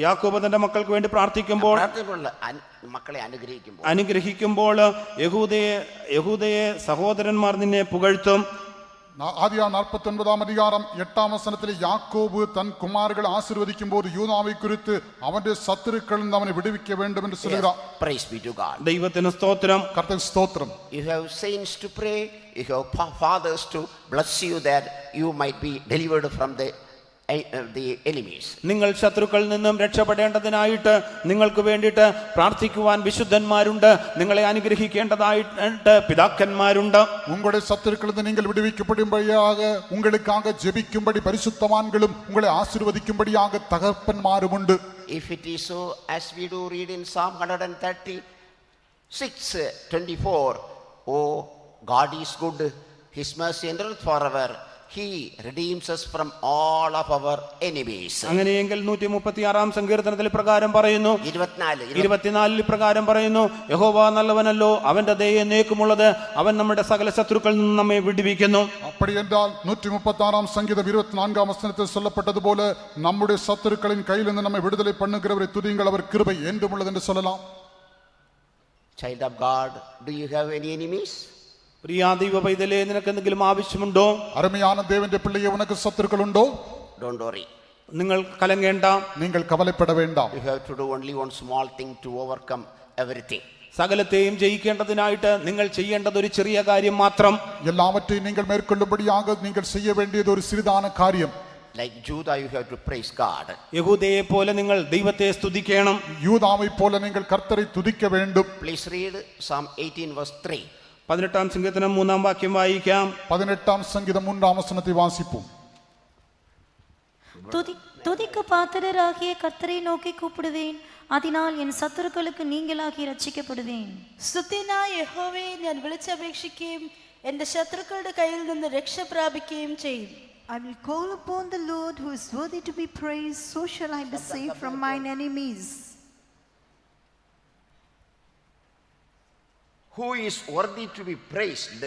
യാക്കോബ് തന്റെ മക്കൾക്ക് വേണ്ടി പ്രാർത്ഥിക്കുമ്പോൾ
മക്കളെ
അനുഗ്രഹിക്കുമ്പോൾ യഹൂദയെ സഹോദരന്മാർ നിന്നെ പുകഴ്ത്തും.
ஆதியாகமம் 49-ஆம் அதிகாரம் 8-ஆம் வசனத்தில் யாக்கோபு தன் குமாரர்களை ஆசீர்வதிக்கும் போது யூதாவை குறித்து அவனுடைய சத்துருக்கள் அவனை விடுவிக்க வேண்டும் என்று சொல்கிறார்.
Praise be to God.
ദൈവത്തിന് സ്തോത്രം.
கர்த்தருக்கு ஸ்தோத்திரம்.
You have saints to pray, you have fathers to bless you that you might be delivered from the the enemies.
നിങ്ങൾ ശത്രുക്കളിൽ നിന്നും രക്ഷപ്പെടേണ്ടതിനായിട്ട് നിങ്ങൾക്ക് വേണ്ടിയിട്ട് പ്രാർത്ഥിക്കുവാൻ വിശുദ്ധന്മാരുണ്ട്. നിങ്ങളെ അനുഗ്രഹിക്കേണ്ടതായിട്ട് പിതാക്കന്മാരുണ്ട്.
உங்களுடைய சத்துருக்களிலிருந்து நீங்கள் விடுவிக்கப்படும்படியாக உங்களுக்காக ஜெபிக்கும்படி பரிசுத்தவான்களும் உங்களை ஆசீர்வதிக்கும்படியாக தகப்பன்மாரும் உண்டு.
If it is so, as we do read in Psalm 136:24, oh, God is good, His mercy endureth forever. He redeems us from all of our enemies.
അങ്ങനെയെങ്കിൽ 136 സങ്കീർത്തനത്തിൽ പ്രകാരം പറയുന്നു, 24 പ്രകാരം പറയുന്നു, യഹോവ നല്ലവനല്ലോ, അവന്റെ ദയ എന്നേക്കുമുള്ളത്, അവൻ നമ്മുടെ സകല ശത്രുക്കളിൽ നിന്ന് നമ്മെ വിടുവിക്കുന്നു.
அப்படி என்றால் 136 சங்கீதம் 24 வசனத்தில் சொல்லப்பட்டது போல நம்முடைய சத்துருக்களின் கையிலிருந்து நம்மை விடுதலை பண்ணுகிறவரை துதியுங்கள், அவர் கிருபை என்றும் உள்ளது என்று சொல்லலாம்.
Child of God, do you have any enemies?
പ്രിയ ദൈവ പൈതലേ, നിനക്ക് എന്തെങ്കിലും ആവശ്യമുണ്ടോ?
அருமையான தேவனுடைய பிள்ளையே, உனக்கு சத்துருக்கள் உண்டோ?
Don't worry.
നിങ്ങൾ കലങ്ങേണ്ട.
நீங்கள் கவலைப்பட வேண்டாம்.
You have to do only one small thing to overcome everything.
സകലത്തെയും ജയിക്കേണ്ടതിനായിട്ട് നിങ്ങൾ ചെയ്യേണ്ടത് ഒരു ചെറിയ കാര്യം മാത്രം.
எல்லாவற்றையும் நீங்கள் மேற்கொள்ளும்படியாக நீங்கள் செய்ய வேண்டியது ஒரு சிறிதான காரியம்.
Like Judah, you have to praise God.
യഹൂദയെ പോലെ നിങ്ങൾ ദൈവത്തെ സ്തുതിക്കണം.
யூதாவை போல நீங்கள் கர்த்தரை துதிக்க வேண்டும்.
Please read Psalm 18:3.
18 സങ്കീർത്തനം 3 വാക്യം വായിക്കാം.
18 சங்கீதம் 3 வசனத்தை வாசிப்போம்.
துதிக்கு பாத்திரராகிய கர்த்தரை நோக்கி கூப்பிடுவேன், அதனால் என் சத்துருக்களுக்கு நீங்களாகி ரட்சிக்கப்படுவேன்.
സ്തുതിനായ യഹോവയെ ഞാൻ വിളിച്ചപേക്ഷിക്കുകയും എന്റെ ശത്രുക്കളുടെ കയ്യിൽ നിന്ന് രക്ഷ പ്രാപിക്കുകയും ചെയ്യും.
I will call upon the Lord who is worthy to be praised, so shall I be saved from mine enemies.
Who is worthy to be praised?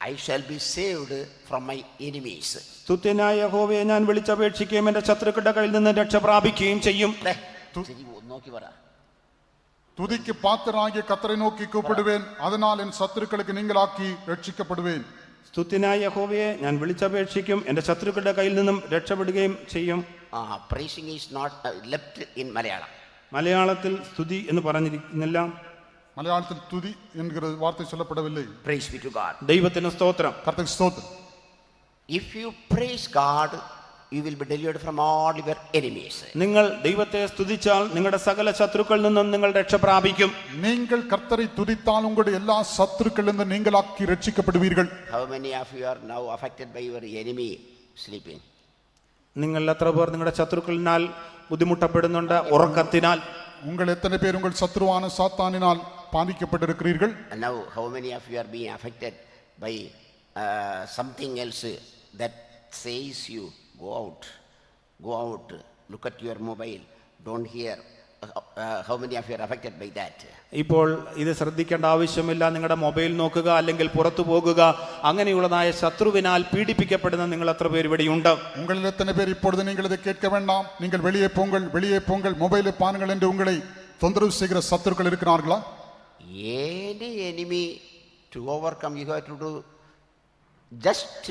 I shall be saved from my enemies.
സ്തുത്യനായ യഹോവയെ ഞാൻ വിളിച്ചപേക്ഷിക്കുകയും എന്റെ ശത്രുക്കളുടെ കയ്യിൽ നിന്ന് രക്ഷ പ്രാപിക്കുകയും ചെയ്യും.
നോക്കി പറ.
துதிக்கு பாத்திரராகிய கர்த்தரை நோக்கி கூப்பிடுவேன், அதனால் என் சத்துருக்களுக்கு நீங்களாக்கி ரட்சிக்கப்படுவேன்.
സ്തുത്യനായ യഹോവയെ ഞാൻ വിളിച്ചപേക്ഷിക്കും, എന്റെ ശത്രുക്കളുടെ കയ്യിൽ നിന്നും രക്ഷപ്പെടുകയും ചെയ്യും.
Praising is not left in Malayalam.
മലയാളത്തിൽ സ്തുതി എന്ന് പറഞ്ഞിരിക്കുന്നില്ല.
மலையாளத்தில் துதி என்கிற வார்த்தை சொல்லப்படவில்லை.
Praise be to God.
ദൈവത്തിന് സ്തോത്രം.
கர்த்தருக்கு ஸ்தோத்திரம்.
If you praise God, you will be delivered from all your enemies.
നിങ്ങൾ ദൈവത്തെ സ്തുതിച്ചാൽ നിങ്ങളുടെ സകല ശത്രുക്കളിൽ നിന്നും നിങ്ങൾ രക്ഷ പ്രാപിക്കും.
நீங்கள் கர்த்தரை துதித்தால் உங்களுடைய எல்லா சத்துருக்களிலிருந்து நீங்களாக்கி ரட்சிக்கப்படுவீர்கள்.
How many of you are now affected by your enemy sleeping?
നിങ്ങൾ എത്ര പേർ നിങ്ങളുടെ ശത്രുക്കളിനാൽ ബുദ്ധിമുട്ടപ്പെടുന്നുണ്ട് ഉറക്കത്തിനാൽ?
உங்கள் எத்தனை பேர் உங்கள் சத்ருவான சாத்தானினால் பாதிக்கப்பட்டிருக்கிறீர்கள்?
And now how many of you are being affected by something else that says you go out, look at your mobile, don't hear. How many of you are affected by that?
ഇപ്പോൾ ഇത് ശ്രദ്ധിക്കേണ്ട ആവശ്യമില്ല. നിങ്ങളുടെ mobile നോക്കുക, അല്ലെങ്കിൽ പുറത്തു പോകുക, അങ്ങനെയുള്ളതായ ശത്രുവിനാൽ പീഡിപ്പിക്കപ്പെടുന്ന നിങ്ങൾ എത്ര പേർ ഇവിടെയുണ്ട്?
உங்களில் எத்தனை பேர் இப்பொழுது நீங்கள் இதை கேட்க வேண்டாம், நீங்கள் வெளியே போங்கள், மொபைலை பாருங்கள் என்று உங்களை தொந்தரவு செய்கிற சத்துருக்கள் இருக்கிறார்களா?
Any enemy to overcome, you have to do just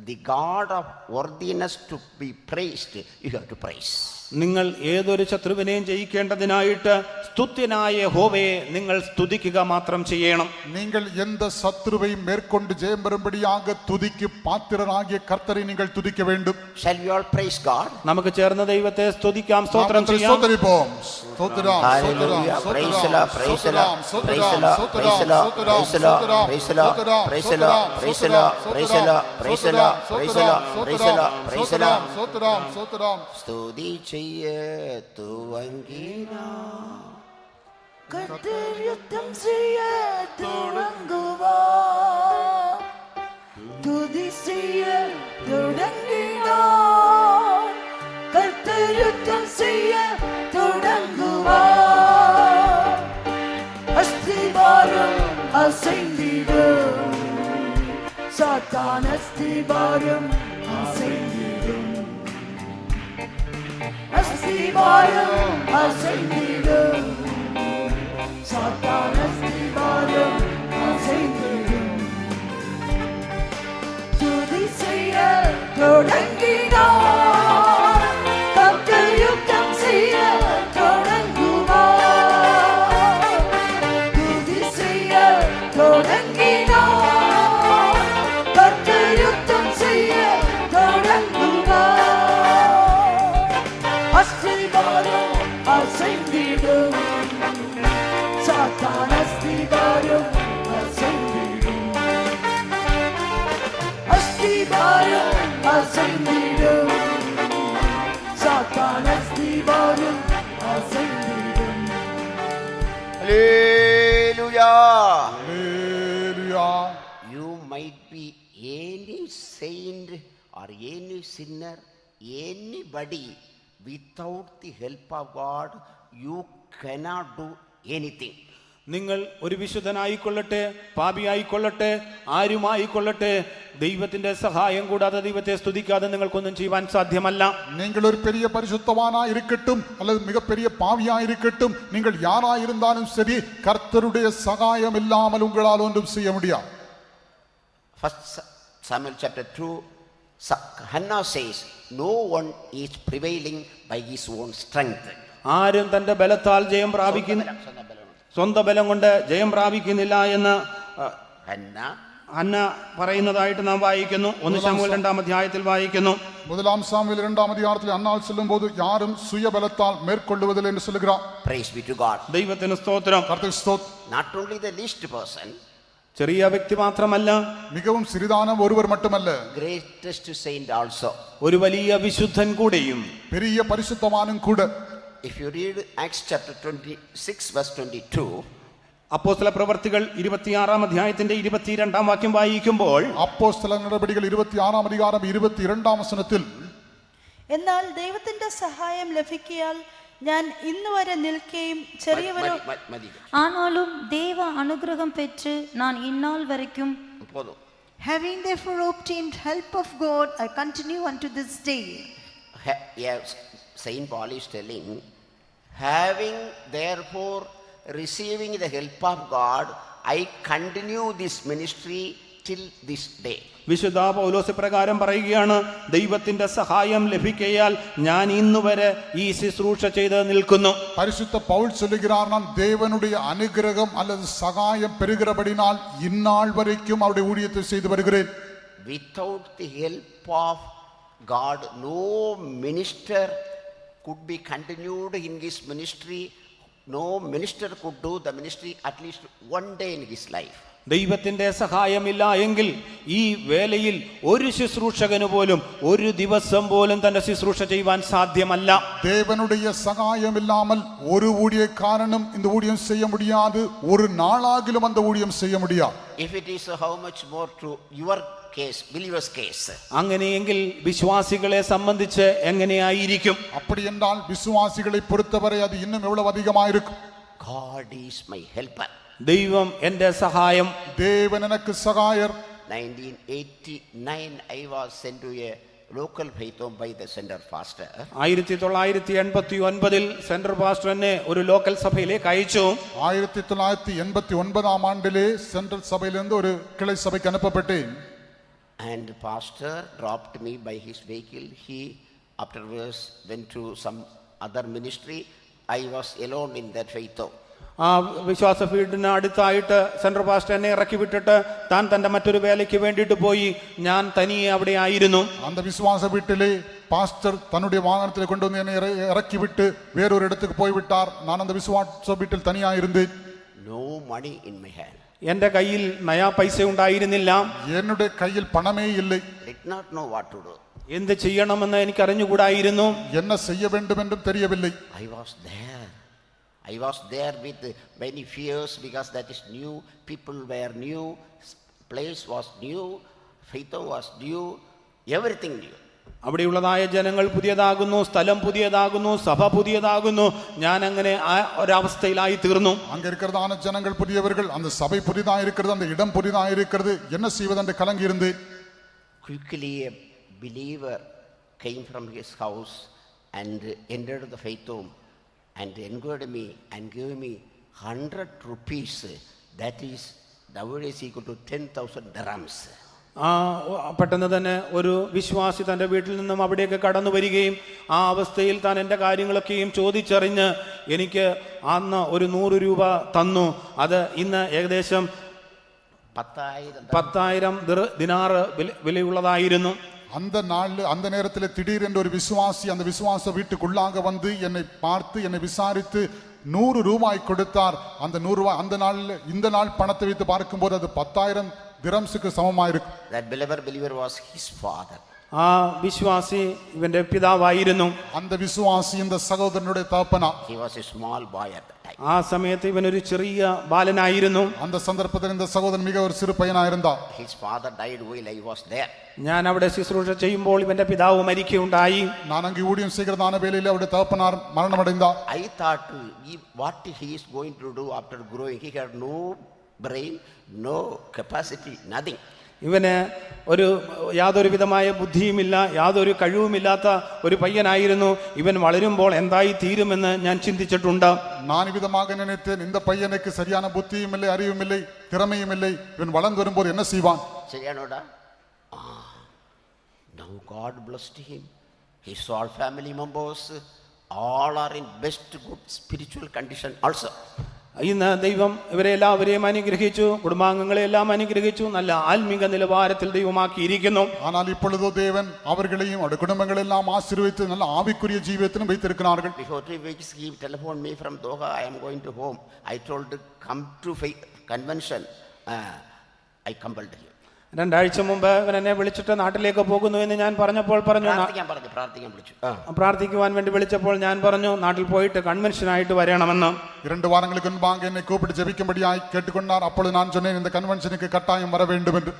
the God of worthiness to be praised, you have to praise.
നിങ്ങൾ ഏതൊരു ശത്രുവിനെയും ജയിക്കേണ്ടതിനായിട്ട് സ്തുത്യനായ യഹോവയെ നിങ്ങൾ സ്തുതിക്കുക മാത്രം ചെയ്യണം.
நீங்கள் எந்த சத்துருவையும் மேற்கொண்டு ஜெயம் பெறும்படியாக துதிக்கு பாத்திரராகிய கர்த்தரை நீங்கள் துதிக்க வேண்டும்.
Shall we all praise God?
നമുക്ക് ചേർന്ന് ദൈവത്തെ സ്തുതിക്കാം, സ്തോത്രം ചെയ്യാം.
ஸ்தோத்திரிப்போம். ஸ்தோத்திரம்.
Hallelujah. Praise the Lord, praise the Lord, praise the Lord, praise the Lord, praise the Lord, praise the Lord, praise the Lord, praise the Lord, praise the Lord, praise the Lord, praise the Lord, praise the Lord, praise the Lord.
ஸ்தோத்திரம்.
ஸ்துதி செய்ய துவங்கினார்.
கர்த்தர் யுத்தம் செய்ய தொடங்குவார். துதி செய்ய தொடங்கினார். கர்த்தர் யுத்தம் செய்ய தொடங்குவார். அஸ்திபாரம் அசைந்திடும். சாத்தான் அஸ்திபாரம் அசைந்திடும். அஸ்திபாரம் அசைந்திடும். சாத்தான் அஸ்திபாரம் அசைந்திடும். துதி செய்ய தொடங்கினார். கர்த்தர் யுத்தம் செய்ய தொடங்குவார். துதி செய்ய தொடங்கினார். கர்த்தர் யுத்தம் செய்ய தொடங்குவார்.
Hallelujah.
Hallelujah.
You might be any saint or any sinner, anybody. Without the help of God, you cannot do anything.
നിങ്ങൾ ഒരു വിശുദ്ധനായിക്കൊള്ളട്ടെ, പാപിയായിക്കൊള്ളട്ടെ, ആരുമായിക്കൊള്ളട്ടെ, ദൈവത്തിന്റെ സഹായം കൂടാതെ, ദൈവത്തെ സ്തുതിക്കാതെ നിങ്ങൾക്കൊന്നും ചെയ്യുവാൻ സാധ്യമല്ല.
நீங்கள் ஒரு பெரிய பரிசுத்தவானாய் இருக்கட்டும் அல்லது மிகப்பெரிய பாவியாய் இருக்கட்டும், நீங்கள் யாராய் இருந்தாலும் சரி, கர்த்தருடைய சகாயம் இல்லாமல் உங்களால் ஒன்றும் செய்ய முடியாது.
First Samuel chapter 2, Hannah says, no one is prevailing by his own strength.
ആരും തന്റെ ബലത്താൽ ജയം പ്രാപിക്കുന്നു, സ്വന്തം ബലം കൊണ്ട് ജയം പ്രാപിക്കുന്നില്ല എന്ന് ഹന്ന പറയുന്നതായിട്ട് നാം വായിക്കുന്നു. 1 ശമൂവേൽ 2-ാം അധ്യായത്തിൽ വായിക്കുന്നു.
1 സാമുവേൽ 2-ാം அதிகாரத்தில் அன்னாள் சொல்லும்போது யாரும் சுயபலத்தால் மேற்கொள்வதில்லை என்று சொல்கிறார்.
Praise be to God.
ദൈവത്തിന് സ്തോത്രം.
கர்த்தருக்கு ஸ்தோத்திரம்.
Not only the least person,
ചെറിയ വ്യക്തി മാത്രമല്ല,
மிகவும் சிறிதான ஒருவர் மட்டுமல்ல,
greatest saint also.
ഒരു വലിയ വിശുദ്ധൻ കൂടെയും,
பெரிய பரிசுத்தவானும் கூட.
If you read Acts chapter 26 verse 22,
അപ്പോസ്തല പ്രവർത്തികൾ 26-ാം അധ്യായത്തിന്റെ 22-ാം വാക്യം വായിക്കുമ്പോൾ,
അപ്പോസ്തല നടപടികൾ 26-ാം അധികാരം 22-ാം വചനത്തിൽ,
എന്നാൽ ദൈവത്തിന്റെ സഹായം ലഭിക്കിയാൽ ഞാൻ ഇന്നുവരെ നിൽക്കുകയും ചെറിയവരോ
ஆனாலும் தேவ அனுகிரகம் பெற்று நான் இந்நாள் வரைக்கும்
having therefore obtained help of God, I continue unto this day.
Yes, Saint Paul is telling, having therefore receiving the help of God, I continue this ministry till this day.
വിശുദ്ധ പൗലോസ് പ്രകാരം പറയുകയാണ്, ദൈവത്തിന്റെ സഹായം ലഭിക്കയാൽ ഞാൻ ഇന്നുവരെ ഈ ശുശ്രൂഷ ചെയ്ത് നിൽക്കുന്നു.
പരിശുദ്ധ പൗൽ சொல்லுகிறார், நான் தேவனுடைய அனுகிரகம் அல்லது சகாயம் பெறுகிறபடினால் இந்நாள் வரைக்கும் அவருடைய ஊழியத்தை செய்து வருகிறேன்.
Without the help of God, no minister could be continued in his ministry. No minister could do the ministry at least one day in his life.
ദൈവത്തിന്റെ സഹായമില്ല എങ്കിൽ ഈ വേലയിൽ ഒരു ശുശ്രൂഷകന് പോലും ഒരു ദിവസം പോലും തന്റെ ശുശ്രൂഷ ചെയ്യുവാൻ സാധ്യമല്ല.
தேவனுடைய சகாயம் இல்லாமல் ஒரு ஊழியக்காரனும் இந்த ஊழியம் செய்ய முடியாது, ஒரு நாளாகிலும் அந்த ஊழியம் செய்ய முடியாது.
If it is, how much more to your case, believers case.
അങ്ങനെയെങ്കിൽ വിശ്വാസികളെ സംബന്ധിച്ച് എങ്ങനെയായിരിക്കും?
அப்படி என்றால் விசுவாசிகளை பொறுத்தவரை அது இன்னும் எவ்வளவு அதிகமாயிருக்கும்.
God is my helper.
ദൈവം എന്റെ സഹായം.
தேவன் எனக்கு சகாயர்.
1989 I was sent to a local faith home by the center pastor.
1989 central pastor എന്നെ ഒരു ലോക്കൽ സഭയിലേക്ക് അയച്ചു.
1989 ஆண்டிலே சென்ட்ரல் சபையிலிருந்து ஒரு கிளை சபைக்கு அனுப்பப்பட்டேன்.
And pastor dropped me by his vehicle. He afterwards went to some other ministry. I was alone in that faith home.
ആ വിശ്വാസ ഫീൽഡിന് അടുത്തായിട്ട് സെൻട്രൽ പാസ്റ്റർ എന്നെ ഇറക്കി വിട്ടിട്ട് താൻ തന്റെ മറ്റൊരു വേലയ്ക്ക് വേണ്ടിയിട്ട് പോയി. ഞാൻ തനിയെ അവിടെ ആയിരുന്നു.
அந்த விசுவாச வீட்டிலே பாஸ்டர் தன்னுடைய வாகனத்தில் கொண்டு வந்து என்னை இறக்கி விட்டு வேறொரு இடத்துக்கு போய் விட்டார். நான் அந்த விசுவாச வீட்டில் தனியா இருந்தேன்.
No money in my hand.
എന്റെ കയ്യിൽ നയാ പൈസ ഉണ്ടായിരുന്നില്ല.
என்னுடைய கையில் பணமே இல்லை.
Did not know what to do.
എന്ത് ചെയ്യണമെന്ന് എനിക്ക് അറിഞ്ഞുകൂടായിരുന്നു.
என்ன செய்ய வேண்டும் என்றும் தெரியவில்லை.
I was there with many fears because that is new, people were new, place was new, faith was new, everything new.
അവിടെയുള്ളതായ ജനങ്ങൾ പുതിയതാകുന്നു, സ്ഥലം പുതിയതാകുന്നു, സഭ പുതിയതാകുന്നു. ഞാൻ അങ്ങനെ ആ ഒരവസ്ഥയിലായി തീർന്നു.
அங்க இருக்கிறதான ஜனங்கள் புதியவர்கள், அந்த சபை புதிதாக இருக்கிறது, அந்த இடம் புதிதாக இருக்கிறது, என்ன செய்வதென்று கலங்கி இருந்தேன்.
Quickly a believer came from his house and entered the faith home and enquired me and gave me 100 rupees. That is nowadays equal to 10,000 dirhams.
പെട്ടെന്ന് തന്നെ ഒരു വിശ്വാസി തൻ്റെ വീട്ടിൽ നിന്നും അവിടേക്ക് കടന്നു വരികയും ആ അവസ്ഥയിൽ താൻ എൻ്റെ കാര്യങ്ങളൊക്കെയും ചോദിച്ചറിഞ്ഞ് എനിക്ക് അന്ന് ഒരു 100 രൂപ തന്നു. അത് ഇന്ന് ഏകദേശം 10,000 ദിനാറ് വിലയുള്ളതായിരുന്നു.
அந்த நாள் அந்த நேரத்தில் திடீரென்று ஒரு விசுவாசி அந்த விசுவாச வீட்டுக்குள்ளாக வந்து என்னை பார்த்து என்னை விசாரித்து 100 ரூபாய் கொடுத்தார். அந்த 100 ரூபாய் அந்த நாள்ல இந்த நாள் பணத்தை வைத்து பார்க்கும்போது அது 10,000 திரம்ஸுக்கு சமமாயிருக்கும்.
That believer was his father.
ആ വിശ്വാസി ഇവന്റെ പിതാവായിരുന്നു.
அந்த விசுவாசி இந்த சகோதரனுடைய தகப்பனா.
He was a small boy at that time.
ആ സമയത്ത് ഇവനൊരു ചെറിയ ബാലനായിരുന്നു.
அந்த சந்தர்ப்பத்தில் இந்த சகோதரன் மிக ஒரு சிறு பையனாயிருந்தார்.
His father died while I was there.
ഞാൻ അവിടെ ശുശ്രൂഷ ചെയ്യുമ്പോൾ ഇവന്റെ പിതാവ് മരിക്കുകയുണ്ടായി.
நான் அங்கே ஊழியம் செய்கிறதான வேளையில் அவருடைய தகப்பனார் மரணமடைந்தார்.
I thought what he is going to do after growing. He had no brain, no capacity, nothing.
ഇവന് യാതൊരു വിധമായ ബുദ്ധിയുമില്ല, യാതൊരു കഴിവുമില്ലാത്ത ഒരു പയ്യനായിരുന്നു. ഇവൻ വളരുമ്പോൾ എന്തായി തീരുമെന്ന് ഞാൻ ചിന്തിച്ചിട്ടുണ്ട്.
நான் விதமாக நினைத்தேன், இந்த பையனுக்கு சரியான புத்தியும் இல்லை, அறிவும் இல்லை, திறமையும் இல்லை, இவன் வளர்ந்து வரும்போது என்ன செய்வான்.
ശരിയാണോടാ? Now God blessed him. His all family members all are in best good spiritual condition also.
ഇന്ന് ദൈവം ഇവരെ എല്ലാവരെയും അനുഗ്രഹിച്ചു, കുടുംബാംഗങ്ങളെല്ലാം അനുഗ്രഹിച്ചു, നല്ല ആത്മീക നിലവാരത്തിൽ ദൈവമാക്കിയിരിക്കുന്നു.
ஆனால் இப்பொழுதோ தேவன் அவர்களையும் அவருடைய குடும்பங்களை எல்லாம் ஆசீர்வதித்து நல்ல ஆவிக்குரிய ஜீவியத்திலும் வைத்திருக்கிறார்கள்.
Before 3 weeks he telephoned me from Doha. I am going to home. I told him come to convention. I compelled him.
2 ആഴ്ച മുമ്പ് ഇവൻ എന്നെ വിളിച്ചിട്ട് നാട്ടിലേക്ക് പോകുന്നു എന്ന് ഞാൻ പറഞ്ഞപ്പോൾ പറഞ്ഞു,
പ്രാർത്ഥിക്കാൻ വിളിച്ചു.
പ്രാർത്ഥിക്കുവാൻ വേണ്ടി വിളിച്ചപ്പോൾ ഞാൻ പറഞ്ഞു നാട്ടിൽ പോയിട്ട് കൺവെൻഷനായിട്ട് വരണമെന്ന്.
2 வாரங்களுக்கு முன்பாக என்னை கூப்பிட்டு ஜெபிக்கும்படியாய் கேட்டுக்கொண்டார். அப்பொழுது நான் சொன்னேன், இந்த கன்வென்ஷனுக்கு கட்டாயம் வர வேண்டும் என்று.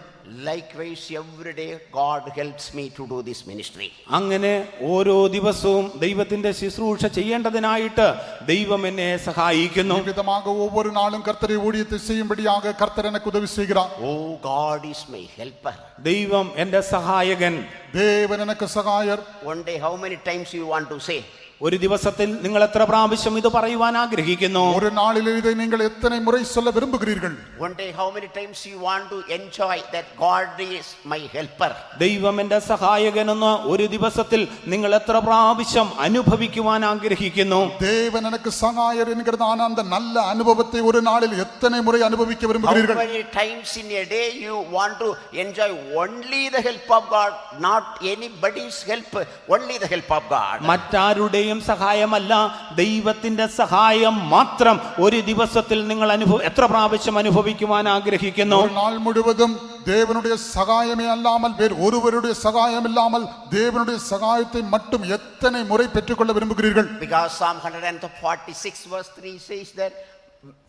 Likewise every day God helps me to do this ministry.
അങ്ങനെ ഓരോ ദിവസവും ദൈവത്തിന്റെ ശുശ്രൂഷ ചെയ്യേണ്ടതിനായിട്ട് ദൈവം എന്നെ സഹായിക്കുന്നു.
விதமாக ஒவ்வொரு நாளும் கர்த்தரை ஊழியத்தை செய்யும்படியாக கர்த்தர் எனக்கு உதவி செய்கிறார்.
Oh, God is my helper.
ദൈവം എന്റെ സഹായകൻ.
தேவன் எனக்கு சகாயர்.
One day how many times you want to say?
ഒരു ദിവസത്തിൽ നിങ്ങൾ എത്ര പ്രാവശ്യം ഇത് പറയുവാൻ ആഗ്രഹിക്കുന്നു?
ஒரு நாளில் இதை நீங்கள் எத்தனை முறை சொல்ல விரும்புகிறீர்கள்?
One day how many times you want to enjoy that God is my helper?
ദൈവം എന്റെ സഹായകനെന്ന് ഒരു ദിവസത്തിൽ നിങ്ങൾ എത്ര പ്രാവശ്യം അനുഭവിക്കുവാൻ ആഗ്രഹിക്കുന്നു?
தேவன் எனக்கு சகாயர் என்கிறதான அந்த நல்ல அனுபவத்தை ஒரு நாளில் எத்தனை முறை அனுபவிக்க விரும்புகிறீர்கள்?
How many times in a day you want to enjoy only the help of God, not anybody's help, only the help of God?
മറ്റാരുടെ സഹായമല്ല, ദൈവത്തിന്റെ സഹായം മാത്രം ഒരു ദിവസത്തിൽ നിങ്ങൾ എത്ര പ്രാവശ്യം അനുഭവിക്കുവാൻ ആഗ്രഹിക്കുന്നു?
ஒரு நாள் முழுவதும் தேவனுடைய சகாயமே அல்லாமல் வேறு ஒருவருடைய சகாயம் இல்லாமல் தேவனுடைய சகாயத்தை மட்டும் எத்தனை முறை பெற்றுக்கொள்ள விரும்புகிறீர்கள்?
Because Psalm 146 verse 3 says that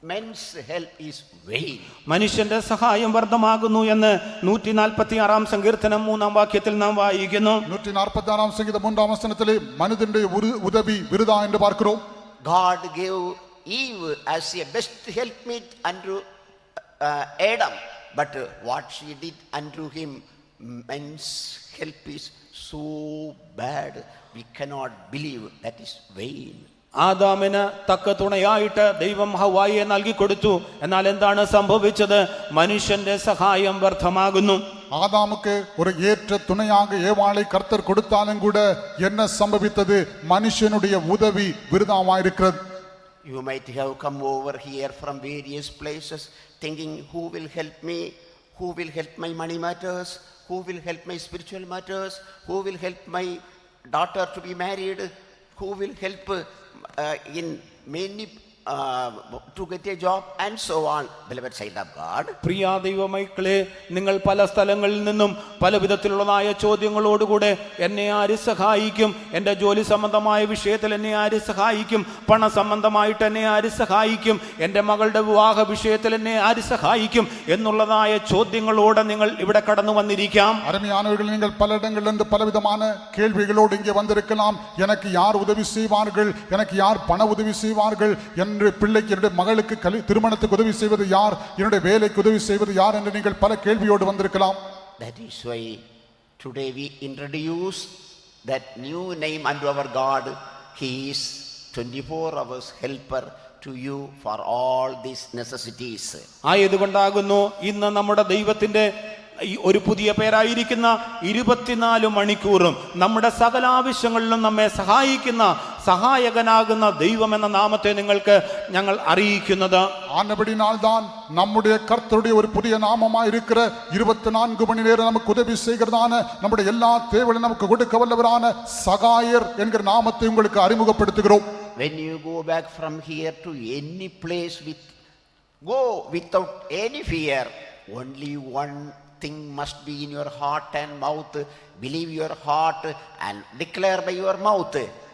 men's help is vain.
മനുഷ്യന്റെ സഹായം വ്യർത്ഥമാകുന്നു എന്ന് 146 സങ്കീർത്തനം 3 വാക്യത്തിൽ നാം വായിക്കുന്നു.
146 சங்கீதம் 3 வசனத்திலே மனிதனுடைய உதவி விருதா என்று பார்க்கிறோம்.
God gave Eve as a best helpmeet unto Adam, but what she did unto him, men's help is so bad, we cannot believe. That is vain.
ആദാമിന് തക്ക തുണയായിട്ട് ദൈവം ഹവ്വായെ നൽകി കൊടുത്തു. എന്നാൽ എന്താണ് സംഭവിച്ചത്? മനുഷ്യന്റെ സഹായം വ്യർത്ഥമാകുന്നു.
ஆதாமுக்கு ஒரு ஏற்ற துணையாக ஏவாளை கர்த்தர் கொடுத்தாலும் கூட என்ன சம்பவித்தது? மனுஷனுடைய உதவி விருதாவாயிருக்கிறது.
You might have come over here from various places thinking, who will help me? Who will help my money matters? Who will help my spiritual matters? Who will help my daughter to be married? Who will help in many to get a job and so on. Beloved child of God,
പ്രിയ ദൈവമക്കളെ, നിങ്ങൾ പല സ്ഥലങ്ങളിൽ നിന്നും പല വിധത്തിലുള്ളതായ ചോദ്യങ്ങളോടുകൂടെ എന്നെ ആര് സഹായിക്കും, എൻ്റെ ജോലി സംബന്ധമായ വിഷയത്തിൽ എന്നെ ആര് സഹായിക്കും, പണ സംബന്ധമായിട്ട് എന്നെ ആര് സഹായിക്കും, എൻ്റെ മകളുടെ വിവാഹ വിഷയത്തിൽ എന്നെ ആര് സഹായിക്കും എന്നുള്ളതായ ചോദ്യങ്ങളോടെ നിങ്ങൾ ഇവിടെ കടന്നു വന്നിരിക്കാം.
அருமையானவர்கள், நீங்கள் பல இடங்களிலிருந்து பலவிதமான கேள்விகளோடு இங்கே வந்திருக்கலாம். எனக்கு யார் உதவி செய்வார்கள், எனக்கு யார் பண உதவி செய்வார்கள், என்னுடைய பிள்ளைக்கு என்னுடைய மகளுக்கு திருமணத்துக்கு உதவி செய்வது யார், என்னுடைய வேலைக்கு உதவி செய்வது யார் என்று நீங்கள் பல கேள்வியோடு வந்திருக்கலாம்.
That is why today we introduce that new name unto our God. He is 24 hours helper to you for all these necessities.
ആയതുകൊണ്ടാകുന്നു ഇന്ന് നമ്മുടെ ദൈവത്തിന്റെ ഒരു പുതിയ പേരായിരിക്കുന്ന 24 മണിക്കൂറും നമ്മുടെ സകല ആവശ്യങ്ങളിലും നമ്മെ സഹായിക്കുന്ന സഹായകനാകുന്ന ദൈവം എന്ന നാമത്തെ നിങ്ങൾക്ക് ഞങ്ങൾ അറിയിക്കുന്നത്.
ஆனபடினால்தான் நம்முடைய கர்த்தருடைய ஒரு புதிய நாமமாய் இருக்கிற 24 மணி நேரம் நமக்கு உதவி செய்கிறதான நம்முடைய எல்லா தேவைகளையும் நமக்கு கொடுக்க வல்லவரான சகாயர் என்கிற நாமத்தை உங்களுக்கு அறிமுகப்படுத்துகிறோம்.
When you go back from here to any place, go without any fear. Only one thing must be in your heart and mouth. Believe your heart and declare by your mouth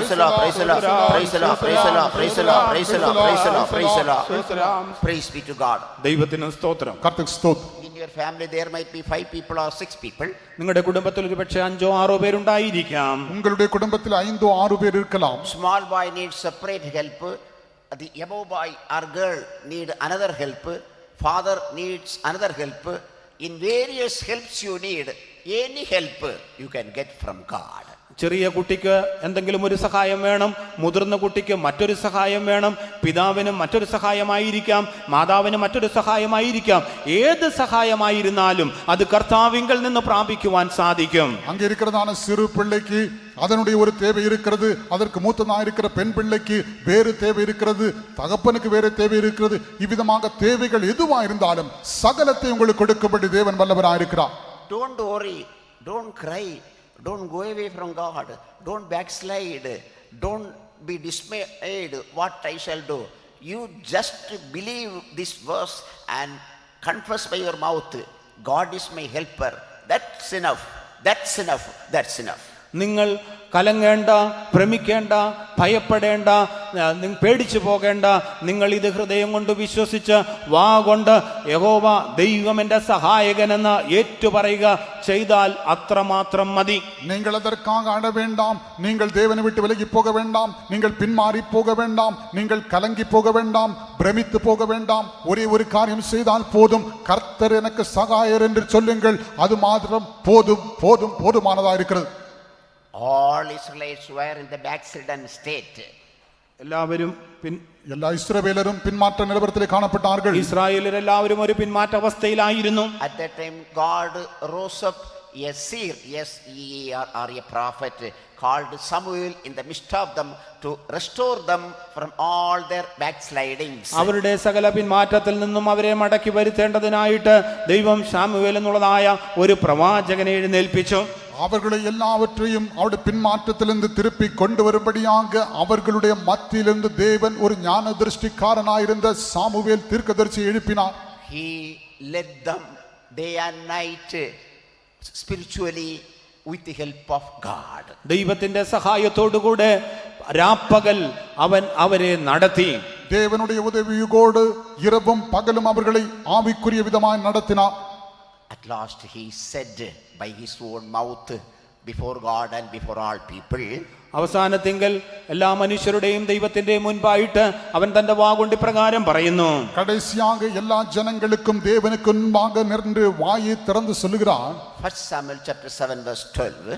praise the Lord, praise the Lord, praise the Lord, praise the Lord, praise the Lord, praise the Lord, praise the Lord, praise the Lord. Praise be to God.
ദൈവത്തിന് സ്തോത്രം.
കർത്തൃക്ക് സ്തോത്രം.
In your family there might be 5 people or 6 people.
നിങ്ങളുടെ കുടുംബത്തിൽ ഒരു പക്ഷേ 5 6 പേരുണ്ടായിരിക്കാം.
ഉങ്ങളുടെ കുടുംബത്തിൽ 5 6 പേർ ഇരിக்கலாம்.
Small boy needs separate help. The above boy or girl need another help. Father needs another help. In various helps you need, any help you can get from God.
ചെറിയ കുട്ടിക്ക് എന്തെങ്കിലും ഒരു സഹായം വേണം, മുതിർന്ന കുട്ടിക്ക് മറ്റൊരു സഹായം വേണം, പിതാവിന് മറ്റൊരു സഹായമായിരിക്കാം, മാതാവിന് മറ്റൊരു സഹായമായിരിക്കാം. ഏത് സഹായമായിരുന്നാലും അത് കർത്താവിങ്കൽ നിന്ന് പ്രാപിക്കുവാൻ സാധിക്കും.
அங்கே இருக்கிறதான சிறு பிள்ளைக்கு அதனுடைய ஒரு தேவை இருக்கிறது, அதற்கு மூத்தனாக இருக்கிற பெண் பிள்ளைக்கு வேறு தேவை இருக்கிறது, தகப்பனுக்கு வேறு தேவை இருக்கிறது. இவ்விதமாக தேவைகள் எதுவா இருந்தாலும் சகலத்தை உங்களுக்கு கொடுக்கும்படி தேவன் வல்லவராக இருக்கிறார்.
Don't worry, don't cry, don't go away from God, don't backslide. don't be dismayed what I shall do. You just believe this verse and confess by your mouth, God is my helper. That's enough. That's enough. That's enough.
നിങ്ങൾ കലങ്ങേണ്ട, ഭ്രമിക്കേണ്ട, ഭയപ്പെടേണ്ട, പേടിച്ചു പോകേണ്ട. നിങ്ങൾ ഇത് ഹൃദയം കൊണ്ട് വിശ്വസിച്ച് വാ കൊണ്ട് യഹോവ ദൈവം എൻ്റെ സഹായകനെന്ന് ഏറ്റുപറയുക ചെയ്താൽ അത്രമാത്രം മതി.
நீங்கள் அதற்காக அழ வேண்டாம், நீங்கள் தேவனை விட்டு விலகி போக வேண்டாம், நீங்கள் பின்மாறி போக வேண்டாம், நீங்கள் கலங்கி போக வேண்டாம், பிரமித்து போக வேண்டாம். ஒரே ஒரு காரியம் செய்தால் போதும், கர்த்தர் எனக்கு சகாயர் என்று சொல்லுங்கள். அது மாத்திரம் போதும், போதும், போதுமானதா இருக்கிறது.
All Israelites were in the backslidden state.
എല്ലാ ഇസ്രായേലരും പിന്മാറ്റ നിലവാരത്തിൽ കാണപ്പെട്ടാர்கள்.
ഇസ്രായേലർ എല്ലാവരും ഒരു പിന്മാറ്റ അവസ്ഥയിലായിരുന്നു.
At that time God rose up a seer, S-E-E-R, a prophet called Samuel in the midst of them to restore them from all their backslidings.
അവരുടെ സകല പിന്മാറ്റത്തിൽ നിന്നും അവരെ മടക്കി വരുത്തേണ്ടതിനായിട്ട് ദൈവം ശമൂവേൽ എന്നുള്ളതായ ഒരു പ്രവാചകനെ എഴുന്നേൽപ്പിച്ചു.
அவர்களை எல்லாவற்றையும் அவருடைய பின்மாற்றத்திலிருந்து திருப்பி கொண்டு வரும்படியாக அவர்களுடைய மத்தியிலிருந்து தேவன் ஒரு ஞான திருஷ்டிக்காரனாயிருந்த சாமுவேல் தீர்க்கதரிசியை எழுப்பினார்.
He led them day and night spiritually with the help of God.
ദൈവത്തിന്റെ സഹായത്തോടുകൂടെ രാപ്പകൽ അവൻ അവരെ നടത്തി.
தேவனுடைய உதவியோடு இரவும் பகலும் அவர்களை ஆவிக்குரிய விதமாய் நடத்தினார்.
At last he said by his own mouth before God and before all people,
അവസാനത്തിങ്കൽ എല്ലാ മനുഷ്യരുടെയും ദൈവത്തിന്റെ മുൻപായിട്ട് അവൻ തന്റെ വാഗുണ്ടി പ്രകാരം പറയുന്നു.
கடைசியாக எல்லா ஜனங்களுக்கும் தேவனுக்கு முன்பாக நின்று வாயை திறந்து சொல்லுகிறார்.
1 Samuel chapter 7 verse 12.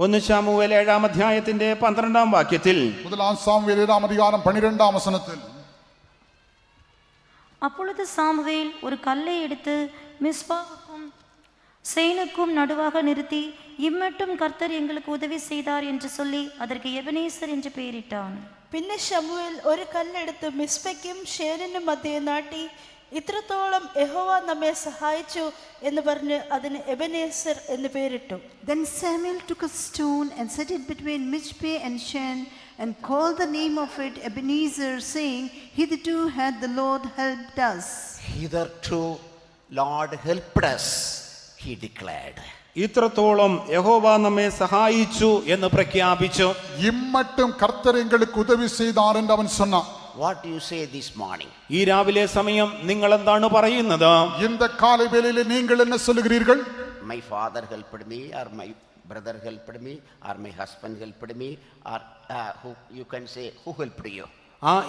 1 ശമൂവേൽ 7-ാം അധ്യായത്തിന്റെ 12-ാം വാക്യത്തിൽ,
முதலாம் சாமுவேல் 7-ஆம் அதிகாரம் 12-ஆம் வசனத்தில்,
அப்பொழுது சாமுவேல் ஒரு கல்லை எடுத்து மிஸ்பாவுக்கும் சேனுக்கும் நடுவாக நிறுத்தி, இம்மட்டும் கர்த்தர் எங்களுக்கு உதவி செய்தார் என்று சொல்லி அதற்கு எபனேசர் என்று பெயரிட்டான்.
പിന്നെ ശമൂവേൽ ഒരു കല്ലെടുത്ത് മിസ്പയ്ക്കും ഷേനിനും മധ്യേ നാട്ടി, ഇത്രത്തോളം യഹോവ നമ്മെ സഹായിച്ചു എന്ന് പറഞ്ഞ് അതിന് എബനേസർ എന്ന് പേരിട്ടു.
Then Samuel took a stone and set it between Mizpeh and Shen and called the name of it Ebenezer, saying, hitherto had the Lord helped us.
Hitherto Lord helped us, he declared.
ഇത്രത്തോളം യഹോവ നമ്മെ സഹായിച്ചു എന്ന് പ്രഖ്യാപിച്ചു.
இம்மட்டும் கர்த்தர் எங்களுக்கு உதவி செய்தார் என்று அவன் சொன்னான்.
What do you say this morning?
ഈ രാവിലെ സമയം നിങ്ങൾ എന്താണ് പറയുന്നത്?
இந்த காலை வேளையிலே நீங்கள் என்ன சொல்லுகிறீர்கள்?
My father helped me, or my brother helped me, or my husband helped me, or who you can say, who helped you?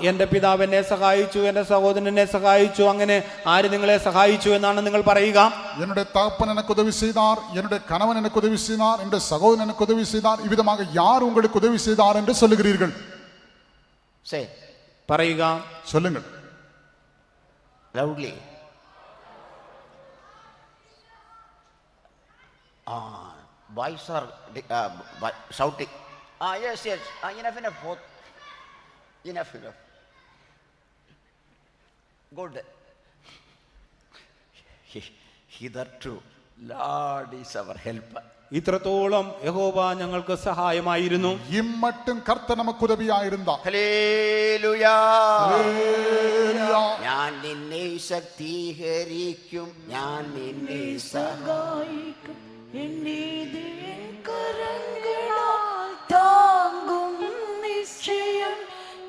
എന്റെ പിതാവ് എന്നെ സഹായിച്ചു, എന്റെ സഹോദരൻ എന്നെ സഹായിച്ചു, അങ്ങനെ ആര് നിങ്ങളെ സഹായിച്ചു എന്നാണ് നിങ്ങൾ പറയുക?
என்னுடைய தகப்பன் எனக்கு உதவி செய்தார், என்னுடைய கணவன் எனக்கு உதவி செய்தார், என்னுடைய சகோதரன் எனக்கு உதவி செய்தார், இவ்விதமாக யார் உங்களுக்கு உதவி செய்தார் என்று சொல்லுகிறீர்கள்?
Say
പറയുക,
சொல்லுங்கள்
loudly. Boys are shouting. Yes. Enough. Both. Enough. Good. Hitherto, Lord is our helper.
ഇത്രത്തോളം യഹോവ ഞങ്ങൾക്ക് സഹായമായിരുന്നു.
ഇമ്മട്ടും കർത്തർ നമുക്ക് ഉദവിയായിരുന്ന.
ഹല്ലേലൂയ. ഞാൻ നിന്നെ ശക്തീകരിക്കും, ഞാൻ നിന്നെ
സഹായിക്കും, എന്നീതി കരങ്ങളാൽ താങ്ങും നിശ്ചയം.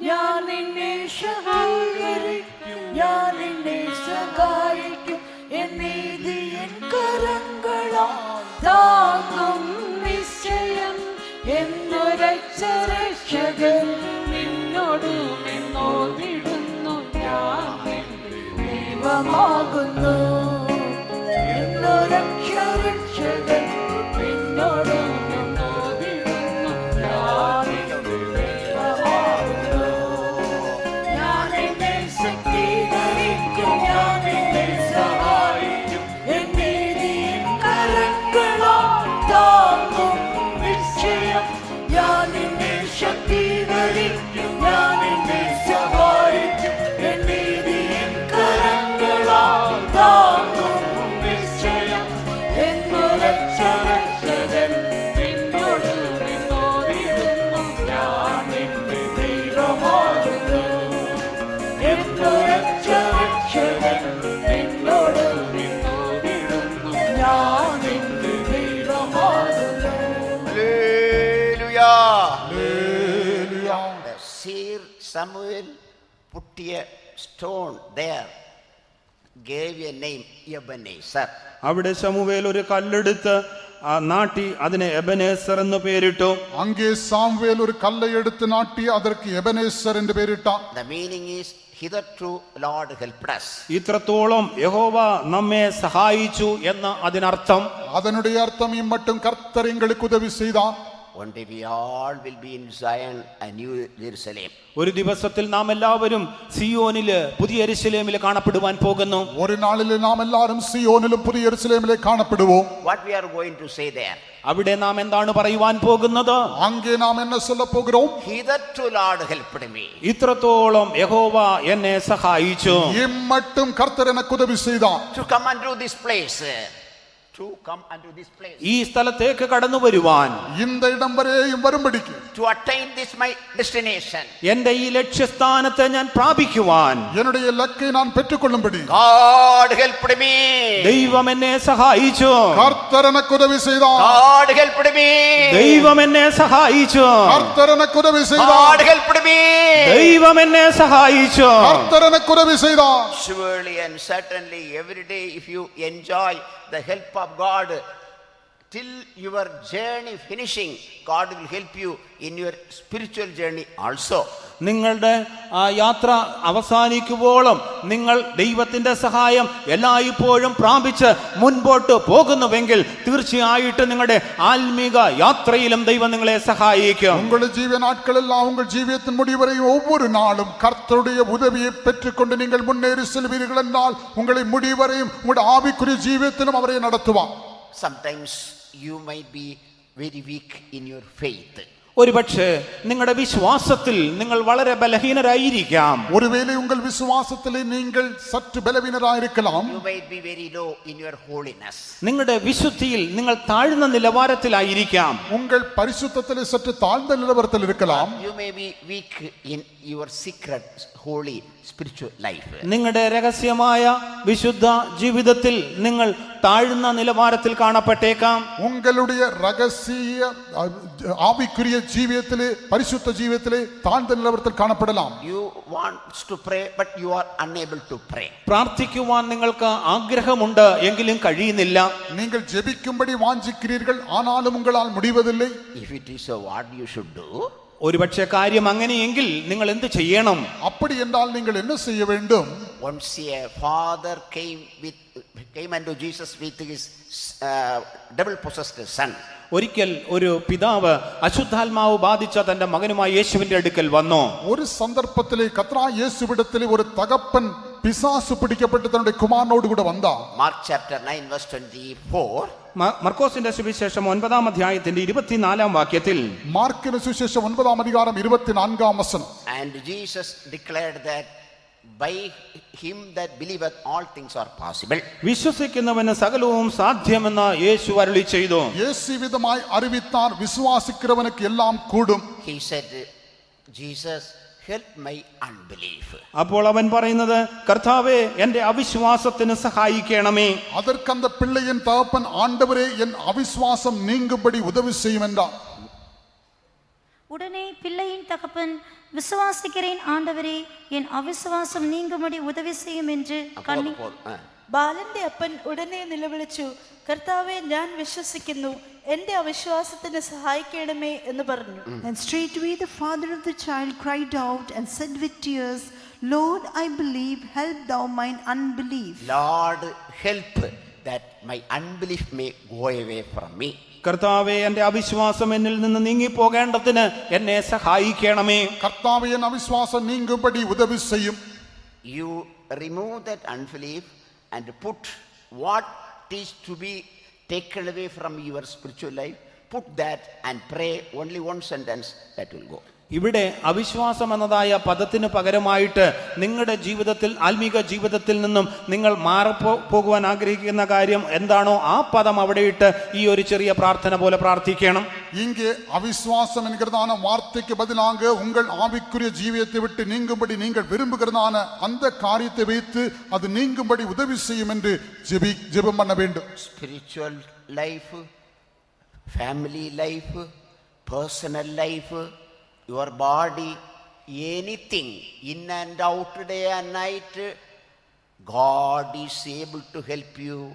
ഞാൻ നിന്നെ ശക്തീകരിക്കും, ഞാൻ നിന്നെ സഹായിക്കും, എന്നീതി കരങ്ങളാൽ താങ്ങും നിശ്ചയം. എന്നൊരക്ഷരക്ഷകൻ നിന്നോട് നിന്നോടിടുന്നു, ഞാൻ ദൈവമാകുന്നു. എന്നൊരക്ഷരക്ഷകൻ
Samuel put a stone there, gave a name Ebenezer.
അവിടെ ശമൂവേൽ ഒരു കല്ലെടുത്ത് നാട്ടി അതിനെ എബനേസർ എന്ന് പേരിട്ടു.
அங்கே சாமுவேல் ஒரு கல்லை எடுத்து நாட்டி அதற்கு எபனேசர் என்று பெயரிட்டான்.
The meaning is, hitherto Lord helped us.
ഇത്രത്തോളം യഹോവ നമ്മെ സഹായിച്ചു എന്ന അതിനർത്ഥം.
அதனுடைய அர்த்தம் இம்மட்டும் கர்த்தர் எங்களுக்கு உதவி செய்தார்.
One day we all will be in Zion, a new Jerusalem.
ഒരു ദിവസത്തിൽ നാം എല്ലാവരും സിയോനില് പുതിയ യെരൂശലേമിൽ കാണപ്പെടുവാൻ പോകുന്നു.
ஒரு நாளில் நாம் எல்லாரும் சியோனிலும் புதிய எருசலேமிலே காணப்படுவோம்.
What we are going to say there?
അവിടെ നാം എന്താണ് പറയുവാൻ പോകുന്നത്?
அங்கே நாம் என்ன சொல்ல போகிறோம்?
Hitherto Lord helped me.
ഇത്രത്തോളം യഹോവ എന്നെ സഹായിച്ചു.
இம்மட்டும் கர்த்தர் எனக்கு உதவி செய்தார்.
To come unto this place. To come unto this place.
ഈ സ്ഥലത്തേക്ക് കടന്നു വരുവാൻ,
இந்த இடம் வரையும் வரும்படிக்கு,
To attain this my destination.
എന്റെ ഈ ലക്ഷ്യസ്ഥാനത്തെ ഞാൻ പ്രാപിക്കുവാൻ
என்னுடைய இலக்கை நான் பெற்றுக்கொள்ளும்படி
God helped me.
ദൈവം എന്നെ സഹായിച്ചു.
கர்த்தர் எனக்கு உதவி செய்தார்.
God helped me.
ദൈവം എന്നെ സഹായിച്ചു.
கர்த்தர் எனக்கு உதவி
God
செய்தார்.
helped me.
ദൈവം എന്നെ സഹായിച്ചു.
கர்த்தர் எனக்கு உதவி செய்தார்.
Surely and certainly every day, if you enjoy the help of God till your journey finishing, God will help you in your spiritual journey also.
നിങ്ങളുടെ ആ യാത്ര അവസാനിക്കുവോളം നിങ്ങൾ ദൈവത്തിന്റെ സഹായം എല്ലായ്പ്പോഴും പ്രാപിച്ച് മുൻപോട്ട് പോകുന്നുവെങ്കിൽ തീർച്ചയായിട്ടും നിങ്ങളുടെ ആത്മീക യാത്രയിലും ദൈവം നിങ്ങളെ സഹായിക്കും.
உங்கள் ஜீவ நாட்கள் எல்லாம் உங்கள் ஜீவியத்தின் முடிவரை ஒவ்வொரு நாளும் கர்த்தருடைய உதவியை பெற்றுக்கொண்டு நீங்கள் முன்னேறி செல்வீர்கள் என்றால் உங்களை முடிவரையும் உங்களுடைய ஆவிக்குரிய ஜீவியத்திலும் அவரை நடத்துவார்.
Sometimes you might be very weak in your faith.
ഒരുപക്ഷെ നിങ്ങളുടെ വിശ്വാസത്തിൽ നിങ്ങൾ വളരെ ബലഹീനരായിരിക്കാം.
ஒருவேளை உங்கள் விசுவாசத்திலே நீங்கள் சற்று பலவீனராயிருக்கலாம்.
You might be very low in your holiness.
നിങ്ങളുടെ വിശുദ്ധിയിൽ നിങ്ങൾ താഴ്ന്ന നിലവാരത്തിലായിരിക്കാം.
உங்கள் பரிசுத்தத்திலே சற்று தாழ்ந்த நிலவரத்தில் இருக்கலாம்.
You may be weak in your secret holy spiritual life.
നിങ്ങളുടെ രഹസ്യമായ വിശുദ്ധ ജീവിതത്തിൽ നിങ്ങൾ താഴ്ന്ന നിലവാരത്തിൽ കാണപ്പെട്ടേക്കാം.
உங்களுடைய ரகசிய ஆவிக்குரிய ஜீவியத்திலே பரிசுத்த ஜீவியத்திலே தாழ்ந்த நிலவரத்தில் காணப்படலாம்.
You want to pray but you are unable to pray.
പ്രാർത്ഥിക്കുവാൻ നിങ്ങൾക്ക് ആഗ്രഹമുണ്ട് എങ്കിലും കഴിയുന്നില്ല.
நீங்கள் ஜெபிக்கும்படி வாஞ்சிக்கிறீர்கள் ஆனாலும் உங்களால் முடிவதில்லை.
If it is so, what you should do?
ഒരുപക്ഷെ കാര്യം അങ്ങനെയെങ്കിൽ നിങ്ങൾ എന്ത് ചെയ്യണം?
அப்படி என்றால் நீங்கள் என்ன செய்ய வேண்டும்?
Once a father came unto Jesus with his devil possessed son.
ഒരിക്കൽ ഒരു പിതാവ് അശുദ്ധാത്മാവ് ബാധിച്ച തന്റെ മകനുമായി യേശുവിന്റെ അടുക്കൽ വന്നു.
ഒരു സന്ദർഭത്തിലെ കർത്താവ് യേശുവിടത്തിലെ ഒരു തകപ്പൻ പിശാച് പിടിക്കപ്പെട്ട് തന്റെ കുമാരനോട് കൂടെ വന്നാ.
Mark chapter 9 verse 24.
മർക്കോസിന്റെ സുവിശേഷം 9-ാം അധ്യായത്തിന്റെ 24-ാം വാക്യത്തിൽ,
മാർക്കിന് സുവിശേഷം 9-ാം അധികാരം 24-ാം വചനം.
And Jesus declared that by him that believeth all things are possible.
വിശ്വസിക്കുന്നവന് സകലവും സാധ്യമെന്ന് യേശു അരുളി ചെയ്തു.
യേശുവിധമായി അറിവിത്താർ വിശ്വാസിக்கிறவனுக்கு എല്ലാം കൂടും.
He said, Jesus, help my unbelief.
അപ്പോൾ അവൻ പറയുന്നത്, കർത്താവേ എന്റെ അവിശ്വാസത്തിന് സഹായിക്കണമേ.
அதற்கு அந்த பிள்ளையின் தகப்பன், ஆண்டவரே என் அவிசுவாசம் நீங்கும்படி உதவி செய்யும் என்றார்.
உடனே பிள்ளையின் தகப்பன், விசுவாசிக்கிறேன் ஆண்டவரே, என் அவிசுவாசம் நீங்கும்படி உதவி செய்யும் என்று
ബാലന്റെ അപ്പൻ ഉടനെ നിലവിളിച്ചു, കർത്താവെ ഞാൻ വിശ്വസിക്കുന്നു, എന്റെ അവിശ്വാസത്തിന് സഹായിക്കണമേ എന്ന് പറഞ്ഞു.
And straightway the father of the child cried out and said with tears, Lord, I believe, help thou mine unbelief.
Lord, help that my unbelief may go away from me.
കർത്താവേ എന്റെ അവിശ്വാസം എന്നിൽ നിന്ന് നീങ്ങിപ്പോകേണ്ടതിന് എന്നെ സഹായിക്കണമേ.
കർത്താവേ എൻ അവിശ്വാസം നീങ്ങുമ്പടി ഉദവി ചെയ്യും.
You remove that unbelief and put what is to be taken away from your spiritual life. Put that and pray only one sentence, that will go.
ഇവിടെ അവിശ്വാസം എന്നതായ പദത്തിന് പകരമായിട്ട് നിങ്ങളുടെ ജീവിതത്തിൽ, ആത്മീക ജീവിതത്തിൽ നിന്നും നിങ്ങൾ മാറിപ്പോകുവാൻ ആഗ്രഹിക്കുന്ന കാര്യം എന്താണോ ആ പദം അവിടെ ഇട്ട് ഈ ഒരു ചെറിയ പ്രാർത്ഥന പോലെ പ്രാർത്ഥിക്കണം.
இங்கே அவிசுவாசம் என்கிறதான வார்த்தைக்கு பதிலாக உங்கள் ஆவிக்குரிய ஜீவியத்தை விட்டு நீங்கும்படி நீங்கள் விரும்புகிறதான அந்த காரியத்தை வைத்து அது நீங்கும்படி உதவி செய்யும் என்று ஜெபம் பண்ண வேண்டும்.
Spiritual life, family life, personal life, your body, anything, in and out, day and night, God is able to help you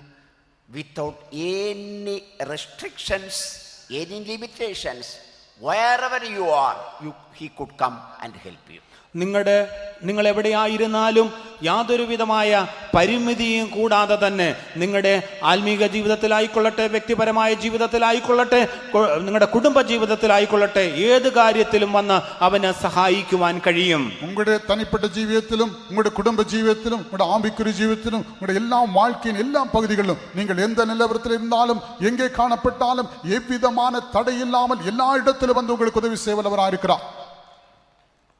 without any restrictions, any limitations. Wherever you are, He could come and help you.
നിങ്ങൾ എവിടെയായിരുന്നാലും യാതൊരു വിധമായ പരിമിതിയും കൂടാതെ തന്നെ നിങ്ങളുടെ ആത്മീക ജീവിതത്തിലായിക്കൊള്ളട്ടെ, വ്യക്തിപരമായ ജീവിതത്തിലായിക്കൊള്ളട്ടെ, നിങ്ങളുടെ കുടുംബ ജീവിതത്തിലായിക്കൊള്ളട്ടെ, ഏത് കാര്യത്തിലും വന്ന് അവന് സഹായിക്കുവാൻ കഴിയും.
உங்களுடைய தனிப்பட்ட ஜீவியத்திலும் உங்களுடைய குடும்ப ஜீவியத்திலும் உங்களுடைய ஆவிக்குரிய ஜீவியத்திலும் உங்களுடைய எல்லா வாழ்க்கையின் எல்லா பகுதிகளிலும் நீங்கள் எந்த நிலவரத்தில் இருந்தாலும் எங்கே காணப்பட்டாலும் எவ்விதமான தடை இல்லாமல் எல்லா இடத்திலும் வந்து உங்களுக்கு உதவி செய்வல்லவராக இருக்கிறார்.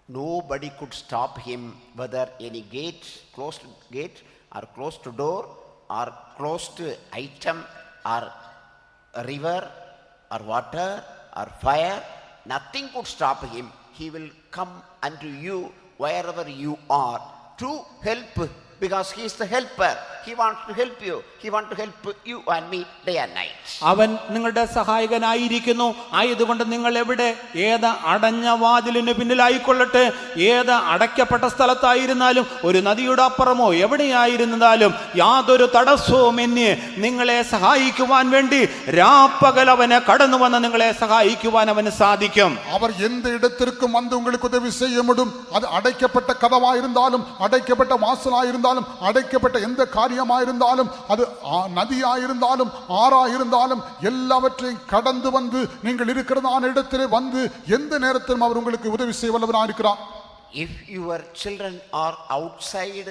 Nobody could stop him, whether any gate, closed gate, or closed door, or closed item, or a river, or water, or fire. Nothing could stop him. He will come unto you wherever you are to help, because He is the helper. He wants to help you. He wants to help you and me day and night.
അവൻ നിങ്ങളുടെ സഹായകനായിരിക്കുന്നു. ആയതുകൊണ്ട് നിങ്ങൾ എവിടെ, ഏത് അടഞ്ഞ വാതിലിന് പിന്നിലായിക്കൊള്ളട്ടെ, ഏത് അടയ്ക്കപ്പെട്ട സ്ഥലത്തായിരുന്നാലും, ഒരു നദിയുടെ അപ്പുറമോ എവിടെയായിരുന്നാലും യാതൊരു തടസ്സവും എന്നെ നിങ്ങളെ സഹായിക്കുവാൻ വേണ്ടി രാപ്പകൽ അവന് കടന്നു വന്ന് നിങ്ങളെ സഹായിക്കുവാൻ അവന് സാധിക്കും.
அவர் எந்த இடத்திற்கும் வந்து உங்களுக்கு உதவி செய்ய முடியும். அது அடைக்கப்பட்ட கதவாயிருந்தாலும், அடைக்கப்பட்ட வாசலாயிருந்தாலும், அடைக்கப்பட்ட எந்த காரியமாயிருந்தாலும், அது நதியாயிருந்தாலும், ஆறாயிருந்தாலும், எல்லாவற்றையும் கடந்து வந்து நீங்கள் இருக்கிறதான இடத்திலே வந்து எந்த நேரத்திலும் அவர் உங்களுக்கு உதவி செய்ய வல்லவராக இருக்கிறார்.
If your children are outside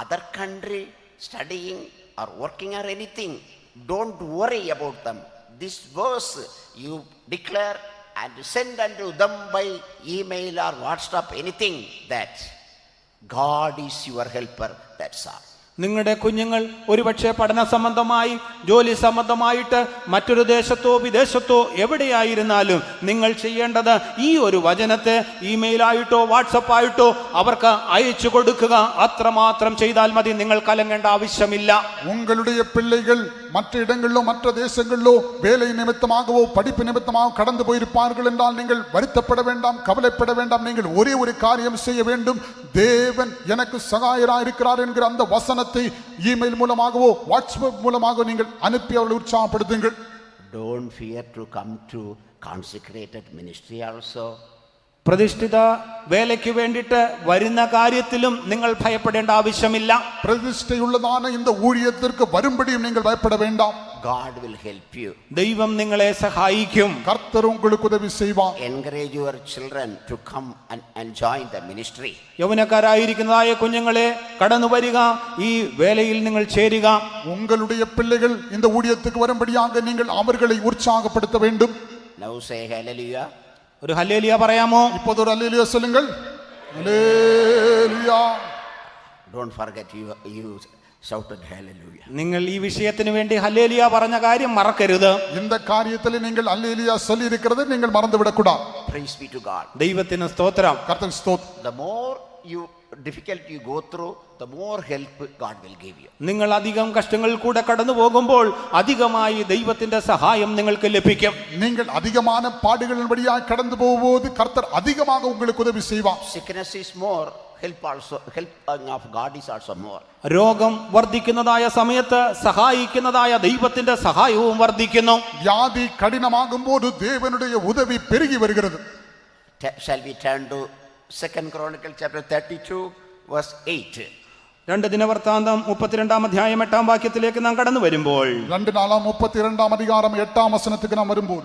other country studying or working or anything, don't worry about them. This verse you declare and send unto them by email or WhatsApp, anything, that God is your helper. That's all.
നിങ്ങളുടെ കുഞ്ഞുങ്ങൾ ഒരുപക്ഷെ പഠന സംബന്ധമായി, ജോലി സംബന്ധമായിട്ട് മറ്റൊരു ദേശത്തോ വിദേശത്തോ എവിടെയായിരുന്നാലും നിങ്ങൾ ചെയ്യേണ്ടത് ഈ ഒരു വചനത്തെ ഇമെയിലായിട്ടോ വാട്സപ്പായിട്ടോ അവർക്ക് അയച്ചു കൊടുക്കുക. അത്രമാത്രം ചെയ്താൽ മതി. നിങ്ങൾ കലങ്ങേണ്ട ആവശ്യമില്ല.
உங்களுடைய பிள்ளைகள் மற்ற இடங்களிலோ மற்ற தேசங்களிலோ வேலை நிமித்தமாகவோ படிப்பு நிமித்தமாக கடந்து போயிருப்பார்கள் என்றால் நீங்கள் வருத்தப்பட வேண்டாம், கவலைப்பட வேண்டாம். நீங்கள் ஒரே ஒரு காரியம் செய்ய வேண்டும். தேவன் எனக்கு சகாயராக இருக்கிறார் என்கிற அந்த வசனத்தை இமெயில் மூலமாகவோ வாட்ஸ்அப் மூலமாகவோ நீங்கள் அனுப்பி அவர்களை உற்சாகப்படுத்துங்கள்.
Don't fear to come to consecrated ministry also.
പ്രതിഷ്ഠിത വേലയ്ക്ക് വേണ്ടിയിട്ട് വരുന്ന കാര്യത്തിലും നിങ്ങൾ ഭയപ്പെടേണ്ട ആവശ്യമില്ല.
പ്രതിഷ്ഠയുള്ളതാണ് இந்த ஊழியத்திற்கு வரும்படியும் நீங்கள் பயப்பட வேண்டாம்.
God will help you.
ദൈവം നിങ്ങളെ സഹായിക്കും.
கர்த்தர் உங்களுக்கு உதவி செய்வார்.
Encourage your children to come and join the ministry.
യൗവനക്കാരായിരിക്കുന്നതായ കുഞ്ഞുങ്ങളെ കടന്നു വരിക, ഈ വേലയിൽ നിങ്ങൾ ചേരുക.
உங்களுடைய பிள்ளைகள் இந்த ஊழியத்துக்கு வரும்படியாக நீங்கள் அவர்களை உற்சாகப்படுத்த வேண்டும்.
Now say hallelujah.
ഒരു ഹല്ലേലൂയ പറയാമോ?
இப்போது ஒரு அல்லேலூயா சொல்லுங்கள். Hallelujah.
Don't forget you shouted hallelujah.
നിങ്ങൾ ഈ വിഷയത്തിന് വേണ്ടി ഹല്ലേലൂയ പറഞ്ഞ കാര്യം മറക്കരുത്.
இந்த காரியத்தில் நீங்கள் அல்லேலூயா சொல்லி இருக்கிறதை நீங்கள் மறந்து விடக்கூடாது.
Praise be to God.
ദൈവത്തിന് സ്തോത്രം.
கர்த்தருக்கு ஸ்தோத்திரம்.
The more difficulty you go through, the more help God will give you.
നിങ്ങൾ അധികം കഷ്ടങ്ങളിൽ കൂടെ കടന്നു പോകുമ്പോൾ അധികമായി ദൈവത്തിന്റെ സഹായം നിങ്ങൾക്ക് ലഭിക്കും.
நீங்கள் அதிகமான பாடுகளின் வழியாக கடந்து போகும்போது கர்த்தர் அதிகமாக உங்களுக்கு உதவி செய்வார்.
Sickness is more, help of God is also more.
രോഗം വർദ്ധിക്കുന്നതായ സമയത്ത് സഹായിക്കുന്നതായ ദൈവത്തിന്റെ സഹായവും വർദ്ധിക്കുന്നു.
വ്യാധി കഠിനമാകുമ്പോൾ தேவனுடைய உதவி பெருகி வருகிறது.
Shall we turn to 2 Chronicles chapter 32 verse 8.
2 ദിനവൃത്താന്തം 32-ാം അധ്യായം 8-ാം വാക്യത്തിലേക്ക് നാം കടന്നു വരുമ്പോൾ
32-ാം அதிகாரம் 8-ാം വചനത്തിലേക്ക് നാം വരുമ്പോൾ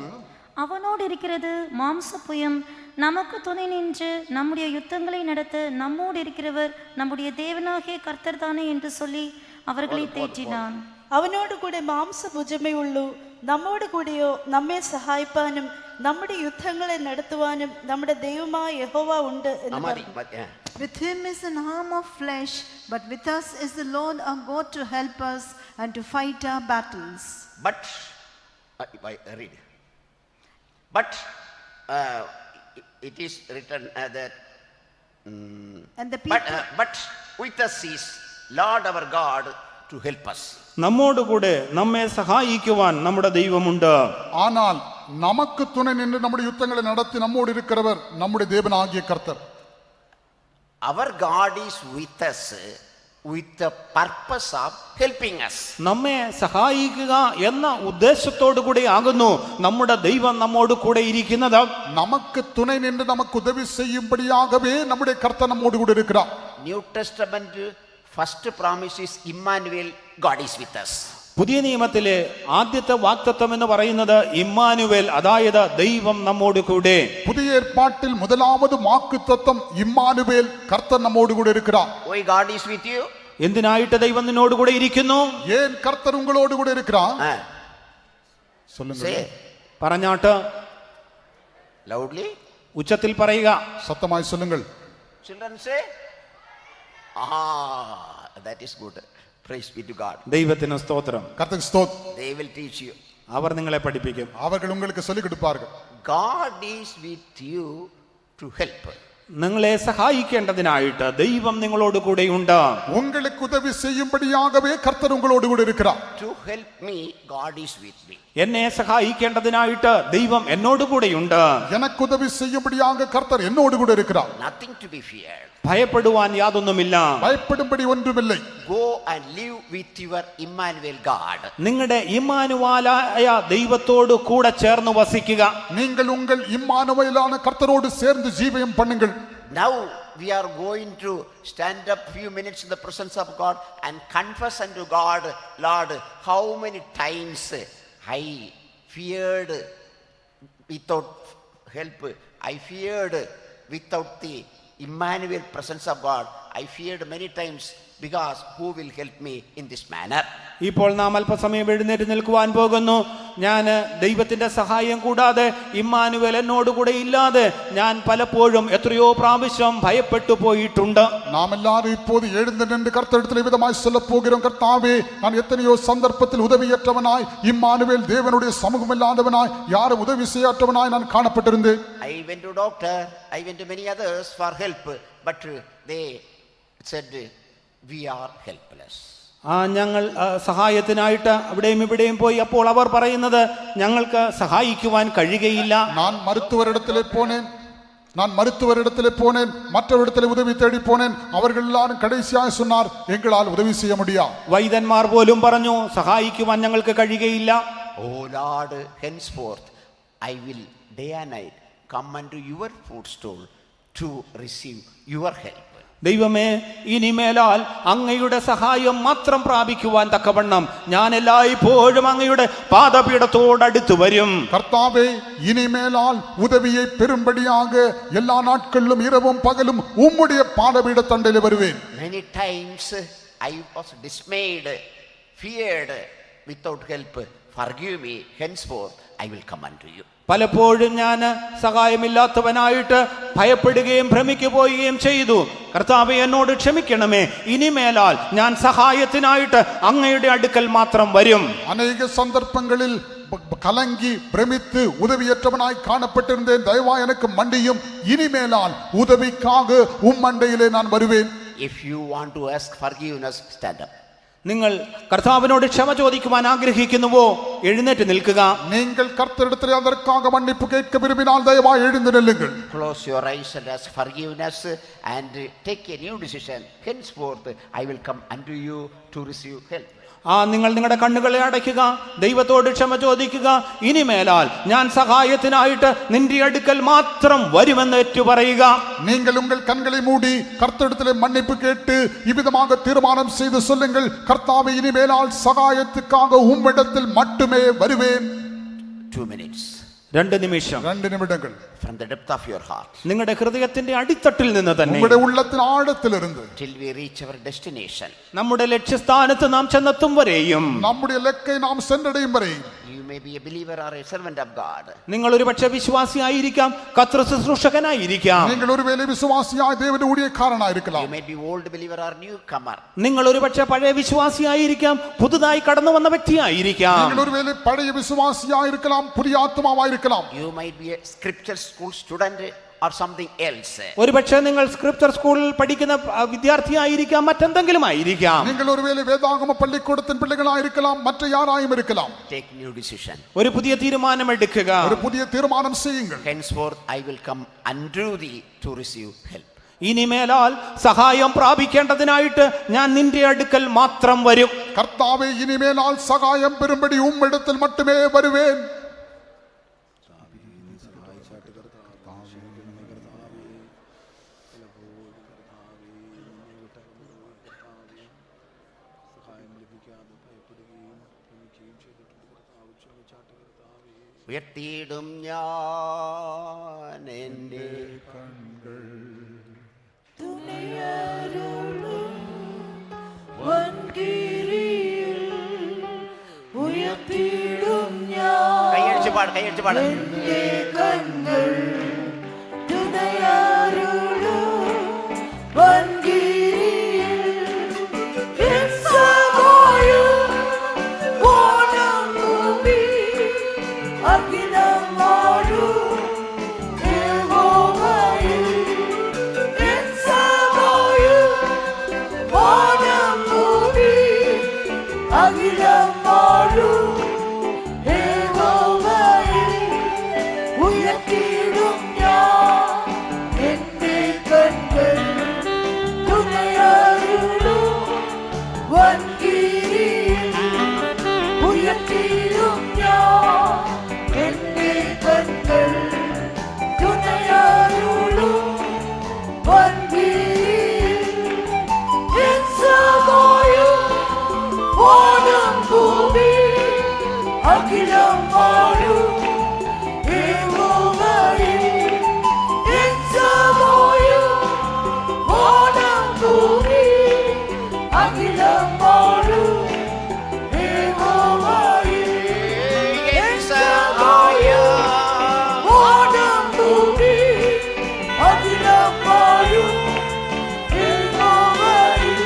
அவனோடு இருக்கிறது மாம்சப்புயம், நமக்கு துணை நின்று நம்முடைய யுத்தங்களை நடத்த நம்மோடு இருக்கிறவர் நம்முடைய தேவனாகிய கர்த்தர் தானே என்று சொல்லி அவர்களை தேற்றினான்.
അവനോട് കൂടെ മാംസഭുജമേ ഉള്ളൂ, നമ്മോട് കൂടെയോ നമ്മെ സഹായിപ്പാനും നമ്മുടെ യുദ്ധങ്ങളെ നടത്തുവാനും നമ്മുടെ ദൈവമായ യഹോവ ഉണ്ട് എന്ന് പറഞ്ഞു.
With him is an arm of flesh, but with us is the Lord our God to help us and to fight our battles.
But read. But it is written that
And the people,
but with us is Lord our God to help us.
നമ്മോടുകൂടെ നമ്മെ സഹായിക്കുവാൻ നമ്മുടെ ദൈവമുണ്ട്.
ஆனால் நமக்கு துணை நின்று நம்முடைய யுத்தங்களை நடத்தி நம்மோடு இருக்கிறவர் நம்முடைய தேவனாகிய கர்த்தர்.
Our God is with us with the purpose of helping us.
നമ്മെ സഹായിക്കുക എന്ന ഉദ്ദേശത്തോടു കൂടി ആകുന്നു നമ്മുടെ ദൈവം നമ്മോട് കൂടെ ഇരിക്കുന്നത്.
நமக்கு துணை நின்று நமக்கு உதவி செய்யும்படியாகவே நம்முடைய கர்த்தர் நம்மோடு கூட இருக்கிறார்.
New Testament first promise is Emmanuel, God is with us.
പുതിയ നിയമത്തിലെ ആദ്യത്തെ വാഗ്ദത്തം എന്ന് പറയുന്നത് ഇമ്മാനുവേൽ, അതായത് ദൈവം നമ്മോട് കൂടെ.
புதிய ஏற்பாட்டில் முதலாவது வாக்குத்தத்தம் இம்மானுவேல், கர்த்தர் நம்மோடு கூட இருக்கிறார்.
Why God is with you?
എന്തിനായിട്ട് ദൈവം നിന്നോട് കൂടെ ഇരിക്കുന്നു?
ஏன் கர்த்தர் உங்களோடு கூட இருக்கிறார்? சொல்லுங்க.
Say
പറഞ്ഞാട്ട്
loudly.
ഉച്ചത്തിൽ പറയുക.
சத்தமாய் சொல்லுங்கள்.
Children say, that is good. Praise be to God.
ദൈവത്തിന് സ്തോത്രം.
கர்த்தருக்கு ஸ்தோத்திரம்.
They will teach you.
അവർ നിങ്ങളെ പഠിപ്പിക്കും.
அவர்கள் உங்களுக்கு சொல்லிக் கொடுப்பார்கள்.
God is with you to help.
നിങ്ങളെ സഹായിക്കേണ്ടതിനായിട്ട് ദൈവം നിങ്ങളോട് കൂടെയുണ്ട്.
உங்களுக்கு உதவி செய்யும்படியாகவே கர்த்தர் உங்களோடு கூட இருக்கிறார்.
To help me, God is with me.
എന്നെ സഹായിക്കേണ്ടതിനായിട്ട് ദൈവം എന്നോട് കൂടെയുണ്ട്.
எனக்கு உதவி செய்யும்படியாக கர்த்தர் என்னோடு கூட இருக்கிறார்.
Nothing to be feared.
ഭയപ്പെടുവാൻ യാതൊന്നുമില്ല.
பயப்படும்படி ஒன்றுமில்லை.
Go and live with your Emmanuel God.
നിങ്ങളുടെ ഇമ്മാനുവേലായ ദൈവത്തോട് കൂടെ ചേർന്ന് വസിക്കുക.
நீங்கள் உங்கள் இம்மானுவேலான கர்த்தரோடு சேர்ந்து ஜீவியம் பண்ணுங்கள்.
Now we are going to stand up few minutes in the presence of God and confess unto God, Lord, how many times I feared without help. I feared without the Emmanuel presence of God. I feared many times because who will help me in this manner?
ഇപ്പോൾ നാം അല്പസമയം എഴുന്നേറ്റ് നിൽക്കുവാൻ പോകുന്നു. ഞാൻ ദൈവത്തിന്റെ സഹായം കൂടാതെ ഇമ്മാനുവേൽ എന്നോട് കൂടെ ഇല്ലാതെ ഞാൻ പലപ്പോഴും എത്രയോ പ്രാവശ്യം ഭയപ്പെട്ടു പോയിട്ടുണ്ട്.
நாம் எல்லாரும் இப்போது எழுந்து நின்று கர்த்தரிடத்தில் விதமாய் சொல்ல போகிறோம், கர்த்தாவே, நான் எத்தனையோ சந்தர்ப்பத்தில் உதவியற்றவனாய், இம்மானுவேல் தேவனுடைய சமூகம் இல்லாதவனாய், யாரும் உதவி செய்யாற்றவனாய் நான் காணப்பட்டிருந்தேன்.
I went to doctor, I went to many others for help, but they said we are helpless.
ഞങ്ങൾ സഹായത്തിനായിട്ട് അവിടെയും ഇവിടെയും പോയി. അപ്പോൾ അവർ പറയുന്നത് ഞങ്ങൾക്ക് സഹായിക്കുവാൻ കഴിയുകയില്ല.
நான் மருத்துவரிடத்திலே போனேன், மற்றவரிடத்திலே உதவி தேடி போனேன். அவர்கள் எல்லாரும் கடைசியாக சொன்னார், எங்களால் உதவி செய்ய முடியாது.
വൈദ്യന്മാർ പോലും പറഞ്ഞു സഹായിക്കുവാൻ ഞങ്ങൾക്ക് കഴിയുകയില്ല.
Oh Lord, henceforth I will day and night come unto your footstool to receive your help.
ദൈവമേ, ഇനിമേലാൽ അങ്ങയുടെ സഹായം മാത്രം പ്രാപിക്കുവാൻ തക്കവണ്ണം ഞാൻ എല്ലായ്പ്പോഴും അങ്ങയുടെ പാദപീഠത്തോടടുത്ത് വരും.
கர்த்தாவே, இனிமேலால் உதவியை பெரும்படியாக எல்லா நாட்களிலும் இரவும் பகலும் உம்முடைய பாதபீட தண்டையில் வருவேன்.
Many times I was dismayed, feared without help. Forgive me, henceforth I will come unto you.
പലപ്പോഴും ഞാൻ സഹായമില്ലാത്തവനായിട്ട് ഭയപ്പെടുകയും ഭ്രമിക്കുകയും ചെയ്തു. കർത്താവേ, എന്നോട് ക്ഷമിക്കണമേ. ഇനിമേലാൽ ഞാൻ സഹായത്തിനായിട്ട് അങ്ങയുടെ അടുക്കൽ മാത്രം വരും.
അനേക സന്ദർഭങ്ങളിൽ கலங்கி பிரமித்து உதவியற்றவனாய் காணப்பட்டிருந்தேன். தயவாய் எனக்கு மண்டியும், இனிமேலால் உதவிக்காக மண்டையிலே நான் வருவேன்.
If you want to ask forgiveness, stand up.
നിങ്ങൾ കർത്താവിനോട് ക്ഷമ ചോദിക്കുവാൻ ആഗ്രഹിക്കുന്നുവോ? എഴുന്നേറ്റ് നിൽക്കുക.
நீங்கள் கர்த்தரிடத்தில் அதற்காக மன்னிப்பு கேட்க விரும்பினால் தயவாய் எழுந்து நில்லுங்கள்.
Close your eyes and ask forgiveness and take a new decision. Henceforth I will come unto you to receive help.
നിങ്ങൾ നിങ്ങളുടെ കണ്ണുകളെ അടയ്ക്കുക, ദൈവത്തോട് ക്ഷമ ചോദിക്കുക. ഇനിമേലാൽ ഞാൻ സഹായത്തിനായിട്ട് നിന്റെ അടുക്കൽ മാത്രം വരുമെന്ന് ഏറ്റുപറയുക.
நீங்கள் உங்கள் கண்களை மூடி கர்த்தரிடத்திலே மன்னிப்பு கேட்டு இவ்விதமாக தீர்மானம் செய்து சொல்லுங்கள், கர்த்தாவே, இனிமேலால் சகாயத்துக்காக உம்மிடத்தில் மட்டுமே வருவேன்.
2 minutes.
2 നിമിഷം.
2 நிமிடங்கள்.
From the depth of your heart.
നിങ്ങളുടെ ഹൃദയത്തിന്റെ അടിത്തട്ടിൽ നിന്ന് തന്നെ,
உங்களுடைய உள்ளத்தின் ஆழத்திலிருந்து,
till we reach our destination.
നമ്മുടെ ലക്ഷ്യസ്ഥാനത്ത് നാം ചെന്നെത്തും വരെയും,
நம்முடைய இலக்கை நாம் சென்றடையும் வரை.
You may be a believer or a servant of God.
നിങ്ങൾ ഒരു പക്ഷേ വിശ്വാസിയായിരിക്കാം, കർത്തൃ ശുശ്രൂഷകനായിരിക്കാം.
நீங்கள் ஒருவேளை விசுவாசியாய் தேவனுடைய ஊழியக்காரனாய் இருக்கலாம்.
You may be old believer or newcomer.
നിങ്ങൾ ഒരു പക്ഷേ പഴയ വിശ്വാസിയായിരിക്കാം, പുതുതായി കടന്നു വന്ന വ്യക്തിയായിരിക്കാം.
நீங்கள் ஒருவேளை பழைய விசுவாசியாய் இருக்கலாம், புதிய ஆத்துமாவாய் இருக்கலாம்.
You might be a scripture school student or something else.
ഒരു പക്ഷേ നിങ്ങൾ സ്ക്രിപ്ചർ സ്കൂളിൽ പഠിക്കുന്ന വിദ്യാർത്ഥിയായിരിക്കാം, മറ്റെന്തെങ്കിലും ആയിരിക്കാം.
நீங்கள் ஒருவேளை வேதாகம பள்ளிக்கூடத்தின் பிள்ளைகளாய் இருக்கலாம், மற்ற யாராயும் இருக்கலாம்.
Take new decision.
ഒരു പുതിയ തീരുമാനം എടുക്കുക.
ஒரு புதிய தீர்மானம் செய்யுங்கள்.
Henceforth I will come unto thee to receive help.
ഇനിമേലാൽ സഹായം പ്രാപിക്കേണ്ടതിനായിട്ട് ഞാൻ നിന്റെ അടുക്കൽ മാത്രം വരും.
കർത്താവേ, ഇനിമേലാൽ സഹായം പെരുമ്പടി ഉമ്മിടത്തിൽ മട്ടുമേ വരുവേൻ.
ഉയർത്തിയിടും ഞാൻ എൻ്റെ കണ്ണുകൾ
ഉയർത്തിയിടും ഞാൻ
കൈയടിച്ച് പാട്, കൈയടിച്ച് പാട്.
എൻ്റെ കണ്ണുകൾ തുണയാരുളും വൻകിരിയിൽ എൻ സഹായം വാനം ഭൂമി അഖിലം വാഴും യഹോവയിൽ എൻ സഹായം വാനം ഭൂമി അഖിലം വാഴും യഹോവയിൽ ഉയർത്തിയിടും ഞാൻ എൻ്റെ കണ്ണുകൾ തുണയാരുളും വൻകിരിയിൽ ഉയർത്തിയിടും ഞാൻ എൻ്റെ കണ്ണുകൾ തുണയാരുളും വൻകിരിയിൽ എൻ സഹായം വാനം ഭൂമി അഖിലം വാഴും യഹോവയിൽ എൻ സഹായം വാനം ഭൂമി അഖിലം വാഴും യഹോവയിൽ എൻ സഹായം വാനം ഭൂമി അഖിലം വാഴും യഹോവയിൽ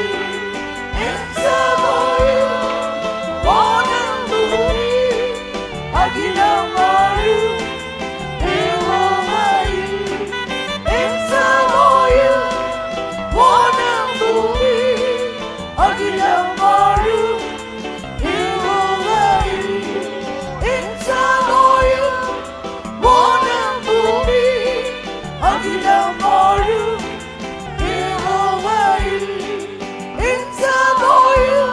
എൻ സഹായം വാനം ഭൂമി അഖിലം വാഴും യഹോവയിൽ എൻ സഹായം വാനം ഭൂമി അഖിലം വാഴും യഹോവയിൽ എൻ സഹായം വാനം ഭൂമി അഖിലം വാഴും യഹോവയിൽ എൻ സഹായം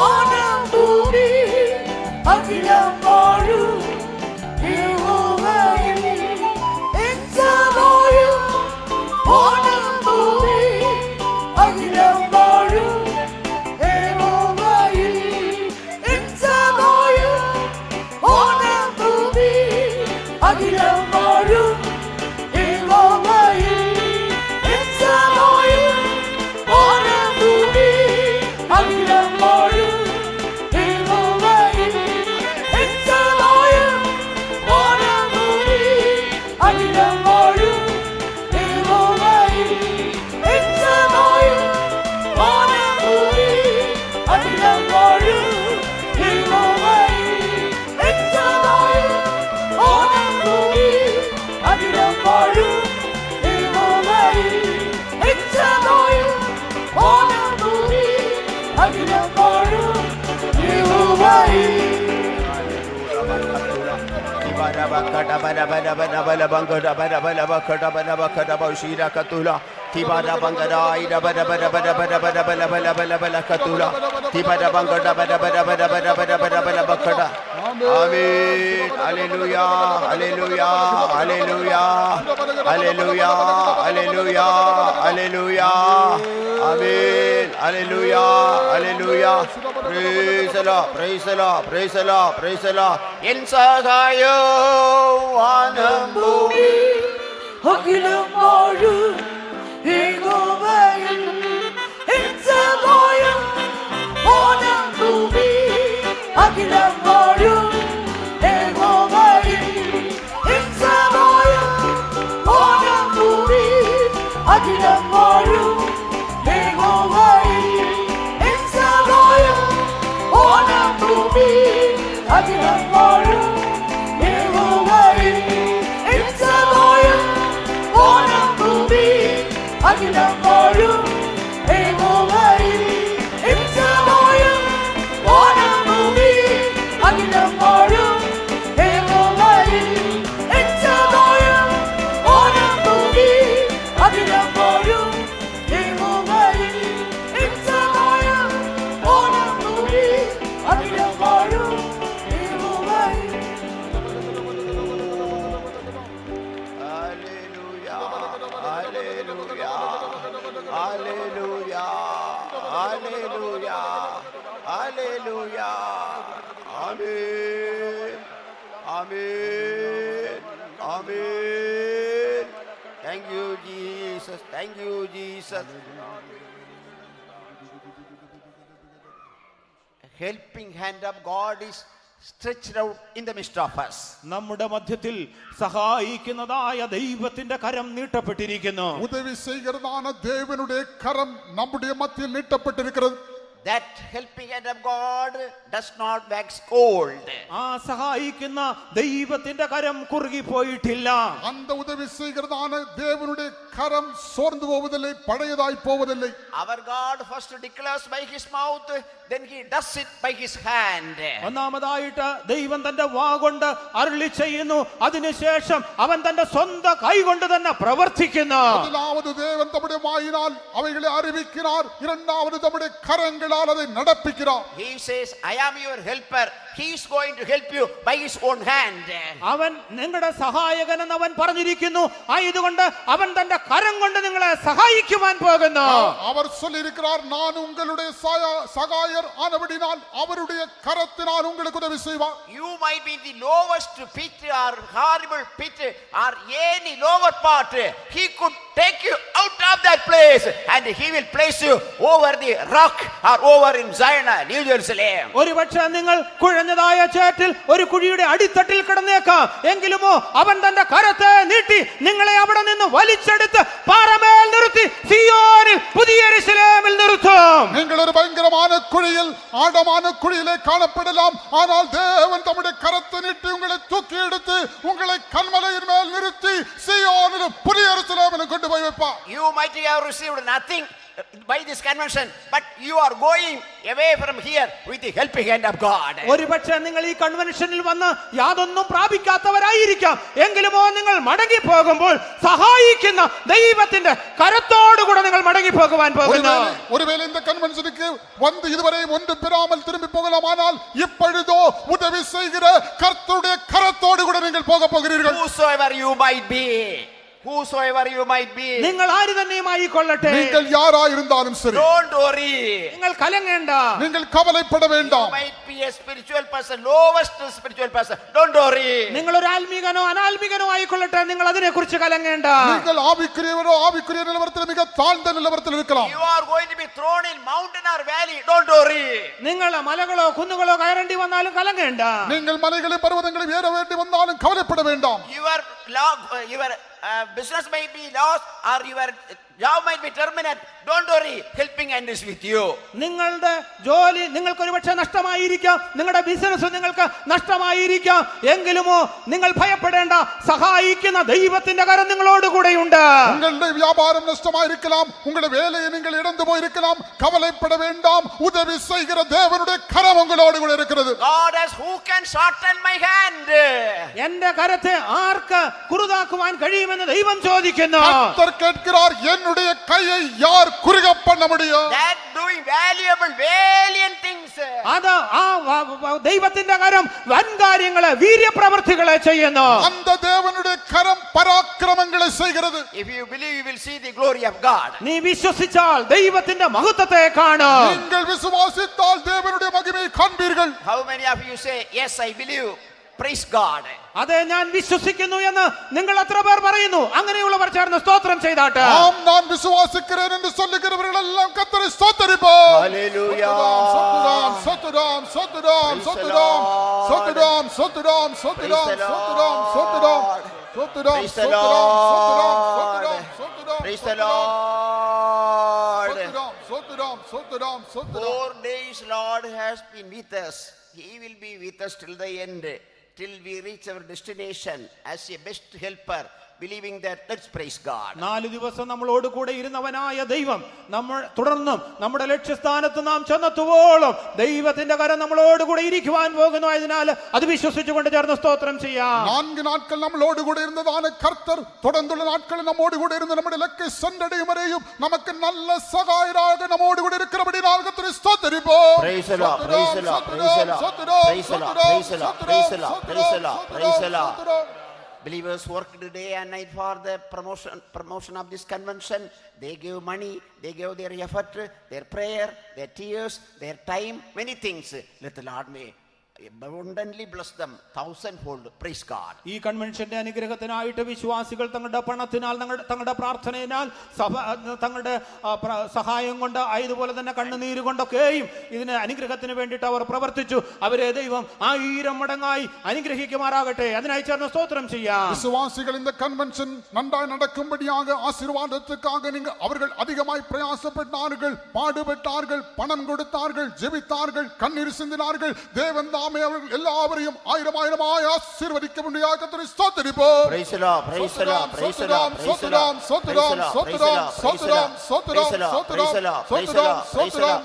വാനം ഭൂമി അഖിലം വാഴും യഹോവയിൽ എൻ സഹായം വാനം ഭൂമി അഖിലം വാഴും യഹോവയിൽ എൻ സഹായം വാനം ഭൂമി അഖിലം വാഴും യഹോവയിൽ എൻ സഹായം വാനം ഭൂമി അഖിലം വാഴും യഹോവയിൽ എൻ സഹായം വാനം ഭൂമി അഖിലം വാഴും യഹോവയിൽ എൻ സഹായം വാനം ഭൂമി അഖിലം വാഴും യഹോവയിൽ എൻ സഹായം വാനം ഭൂമി അഖിലം വാഴും യഹോവയിൽ എൻ സഹായം വാനം ഭൂമി അഖിലം വാഴും യഹോവയിൽ
Amen. Hallelujah. Hallelujah. Hallelujah. Hallelujah. Hallelujah. Hallelujah. Amen. Hallelujah. Hallelujah. Praise the Lord. Praise the Lord. Praise the Lord. Praise the Lord. En sahayam vanam bhumi
അഖിലം വാഴും യഹോവയിൽ എൻ സഹായം വാനം ഭൂമി അഖിലം വാഴും യഹോവയിൽ എൻ സഹായം വാനം ഭൂമി അഖിലം വാഴും യഹോവയിൽ എൻ സഹായം വാനം ഭൂമി അഖിലം വാഴും യഹോവയിൽ എൻ സഹായം വാനം ഭൂമി
Amen. Amen. Amen. Thank you, Jesus. Thank you, Jesus. A helping hand of God is stretched out in the midst of us.
നമ്മുടെ മധ്യത്തിൽ സഹായിക്കുന്നതായ ദൈവത്തിന്റെ കരം നീട്ടപ്പെട്ടിരിക്കുന്നു.
உதவி செய்கிறதான தேவனுடைய கரம் நம்முடைய மத்தியில் நீட்டப்பட்டிருக்கிறது.
That helping hand of God does not wax cold.
ആ സഹായിക്കുന്ന ദൈവത്തിന്റെ കരം കുറുകി പോയിട്ടില്ല.
அந்த உதவி செய்கிறதான தேவனுடைய கரம் சோர்ந்து போவதில்லை, பழையதாய் போவதில்லை.
Our God first declares by his mouth, then he does it by his hand.
ഒന്നാമതായിട്ട് ദൈവം തന്റെ വാ കൊണ്ട് അരുളി ചെയ്യുന്നു, അതിനുശേഷം അവൻ തന്റെ സ്വന്തം കൈ കൊണ്ട് തന്നെ പ്രവർത്തിക്കുന്നു.
முதலாவது தேவன் தம்முடைய வாயினால் அவைகளை அறிவிக்கிறார், இரண்டாவது தம்முடைய கரங்களால் அதை நடப்பிக்கிறார்.
He says, I am your helper. He is going to help you by his own hand.
അവൻ നിങ്ങളുടെ സഹായകൻ എന്ന് അവൻ പറഞ്ഞിരിക്കുന്നു. ആയതുകൊണ്ട് അവൻ തന്റെ കരം കൊണ്ട് നിങ്ങളെ സഹായിക്കുവാൻ പോകുന്നു.
அவர் சொல்லியிருக்கிறார், நான் உங்களுடைய சகாயர் ஆனபடினால் அவருடைய கரத்தினால் உங்களுக்கு உதவி செய்வார்.
You might be the lowest pit or horrible pit or any lower part. He could take you out of that place and he will place you over the rock or over in Zion, New Jerusalem.
ഒരുപക്ഷെ നിങ്ങൾ കുഴഞ്ഞതായ ചേറ്റിൽ ഒരു കുഴിയുടെ അടിത്തട്ടിൽ കിടന്നേക്കാം. എങ്കിലുമോ അവൻ തന്റെ കരത്തെ നീട്ടി നിങ്ങളെ അവിടെ നിന്ന് വലിച്ചെടുത്ത് പാറമേൽ നിർത്തി സിയോനിൽ പുതിയ യെരൂശലേമിൽ നിർത്തും.
நீங்கள் ஒரு பயங்கரமான குழியில், ஆழமான குழியிலே காணப்படலாம். ஆனால் தேவன் தம்முடைய கரத்தை நீட்டி உங்களை தூக்கி எடுத்து உங்களை கன்மலையின் மேல் நிறுத்தி சீயோனிலும் புதிய எருசலேமிலும் கொண்டு போய் வைப்பார்.
You might have received nothing by this convention, but you are going away from here with the helping hand of God.
ഒരുപക്ഷെ നിങ്ങൾ ഈ കൺവെൻഷനിൽ വന്ന് യാതൊന്നും പ്രാപിക്കാത്തവരായിരിക്കാം. എങ്കിലുമോ നിങ്ങൾ മടങ്ങി പോകുമ്പോൾ സഹായിക്കുന്ന ദൈവത്തിന്റെ കരത്തോടുകൂടെ നിങ്ങൾ മടങ്ങി പോകുവാൻ പോകുന്നു.
ஒருவேளை இந்த கன்வென்ஷனுக்கு வந்து இதுவரை ஒன்று பெறாமல் திரும்பி போகலாம். ஆனால் இப்பொழுதோ உதவி செய்கிற கர்த்தருடைய கரத்தோடு கூட நீங்கள் போக போகிறீர்கள்.
Whosoever you might be, whosoever you might be,
നിങ്ങൾ ആര് തന്നെയുമായി കൊള്ളട്ടെ,
நீங்கள் யாராயிருந்தாலும் சரி,
don't worry.
നിങ്ങൾ കലങ്ങേണ്ട,
நீங்கள் கவலைப்பட
You
வேண்டாம்.
might be a spiritual person, lowest spiritual person, don't worry.
നിങ്ങൾ ഒരു ആത്മീകനോ അനാത്മീകനോ ആയിക്കൊള്ളട്ടെ, നിങ്ങൾ അതിനെ കുറിച്ച് കലങ്ങേണ്ട.
நீங்கள் ஆவிக்குரியவரோ ஆவிக்குரிய நிலவரத்தில் மிக தாழ்ந்த நிலவரத்தில் இருக்கலாம்.
You are going to be thrown in mountain or valley, don't worry.
നിങ്ങൾ മലകളോ കുന്നുകളോ കയറേണ്ടി വന്നാലും കലങ്ങേണ്ട.
நீங்கள் மலைகளையும் பர்வதங்களையும் ஏற வேண்டி வந்தாலும் கவலைப்பட வேண்டாம்.
Your business may be lost or your job might be terminated, don't worry, helping hand is with you.
നിങ്ങളുടെ ജോലി നിങ്ങൾക്ക് ഒരുപക്ഷെ നഷ്ടമായിരിക്കാം, നിങ്ങളുടെ ബിസിനസ് നിങ്ങൾക്ക് നഷ്ടമായിരിക്കാം. എങ്കിലുമോ നിങ്ങൾ ഭയപ്പെടേണ്ട, സഹായിക്കുന്ന ദൈവത്തിന്റെ കരം നിങ്ങളോട് കൂടെയുണ്ട്.
உங்களுடைய வியாபாரம் நஷ்டமாயிருக்கலாம், உங்களுடைய வேலையை நீங்கள் இழந்து போயிருக்கலாம், கவலைப்பட வேண்டாம். உதவி செய்கிற தேவனுடைய கரம் உங்களோடு கூட இருக்கிறது.
God has, who can shorten my hand?
എന്റെ കരത്തെ ആർക്ക് കുറുതാക്കുവാൻ കഴിയുമെന്ന് ദൈവം ചോദിക്കുന്നു.
கர்த்தர் கேட்கிறார், என்னுடைய கையை யார் குறுக பண்ண முடியும்?
That doing valuable, valiant things.
അത് ആ ദൈവത്തിന്റെ കരം വൻകാര്യങ്ങളെ വീര്യപ്രവൃത്തികളെ ചെയ്യുന്നു.
அந்த தேவனுடைய கரம் பராக்கிரமங்களை செய்கிறது.
If you believe, you will see the glory of God.
നീ വിശ്വസിച്ചാൽ ദൈവത്തിന്റെ മഹത്വത്തെ കാണും.
நீங்கள் விசுவாசித்தால் தேவனுடைய மகிமையை காண்பீர்கள்.
How many of you say, yes, I believe? Praise God.
അതെ, ഞാൻ വിശ്വസിക്കുന്നു എന്ന് നിങ്ങൾ എത്ര പേർ പറയുന്നു? അങ്ങനെയുള്ളവർ ചേർന്ന് സ്തോത്രം ചെയ്താട്ടെ.
ஆம், நான் விசுவாசிக்கிறேன் என்று சொல்லுகிறவர்கள் எல்லாம் கர்த்தரை ஸ்தோத்திரிப்போம்.
Hallelujah.
ஸ்தோத்திரம், ஸ்தோத்திரம், ஸ்தோத்திரம், ஸ்தோத்திரம், ஸ்தோத்திரம், ஸ்தோத்திரம், ஸ்தோத்திரம், ஸ்தோத்திரம், ஸ்தோத்திரம், ஸ்தோத்திரம்,
Praise the
ஸ்தோத்திரம்,
Lord.
ஸ்தோத்திரம்,
Praise the Lord.
ஸ்தோத்திரம், ஸ்தோத்திரம், ஸ்தோத்திரம், ஸ்தோத்திரம்.
4 days Lord has been with us. He will be with us till the end, till we reach our destination as a best helper, believing that. Let's praise God.
4 ദിവസം നമ്മളോട് കൂടെ ഇരുന്നവനായ ദൈവം നമ്മൾ തുടർന്നും നമ്മുടെ ലക്ഷ്യസ്ഥാനത്ത് നാം ചെന്നെത്തുവോളം ദൈവത്തിന്റെ കരം നമ്മളോട് കൂടെ ഇരിക്കുവാൻ പോകുന്നു. അതിനാൽ അത് വിശ്വസിച്ചുകൊണ്ട് ചേർന്ന് സ്തോത്രം ചെയ്യാം.
4 நாட்கள் நம்மளோடு கூட இருந்ததான கர்த்தர் தொடர்ந்துள்ள நாட்கள் நம்மோடு கூட இருந்து நம்முடைய இலக்கை சென்றடையும் வரையும் நமக்கு நல்ல சகாயராக நம்மோடு கூட இருக்கிறபடியால் கர்த்தரை ஸ்தோத்திரிப்போம்.
Praise the Lord. Praise the Lord. Praise the Lord. Praise the Lord. Praise the Lord. Praise the Lord. Praise the Lord. Praise the Lord. Believers worked day and night for the promotion of this convention. They gave money, they gave their effort, their prayer, their tears, their time, many things. Let the Lord may abundantly bless them thousandfold. Praise God.
ഈ കൺവെൻഷന്റെ അനുഗ്രഹത്തിനായിട്ട് വിശ്വാസികൾ തങ്ങളുടെ പണത്തിനാൽ തങ്ങളുടെ പ്രാർത്ഥനയിനാൽ തങ്ങളുടെ സഹായം കൊണ്ട് അതുപോലെ തന്നെ കണ്ണുനീര് കൊണ്ടൊക്കെയും ഇതിന് അനുഗ്രഹത്തിന് വേണ്ടിയിട്ട് അവർ പ്രവർത്തിച്ചു. അവരെ ദൈവം 1000 മടങ്ങായി അനുഗ്രഹിക്കുമാറാകട്ടെ. അതിനായി ചേർന്ന് സ്തോത്രം ചെയ്യാം.
விசுவாசிகள் இந்த கன்வென்ஷன் நன்றாய் நடக்கும்படியாக ஆசீர்வாதத்துக்காக அவர்கள் அதிகமாய் பிரயாசப்பட்டார்கள், பாடுபட்டார்கள், பணம் கொடுத்தார்கள், ஜெபித்தார்கள், கண்ணீர் சிந்தினார்கள். தேவன் தாமே அவர்கள் எல்லாவரையும் 1000 ஆசீர்வதிக்க முடியாக கர்த்தரை ஸ்தோத்திரிப்போம்.
Praise the Lord, praise the Lord, praise the Lord, praise the Lord, praise the Lord, praise the Lord, praise the Lord, praise the Lord, praise the Lord,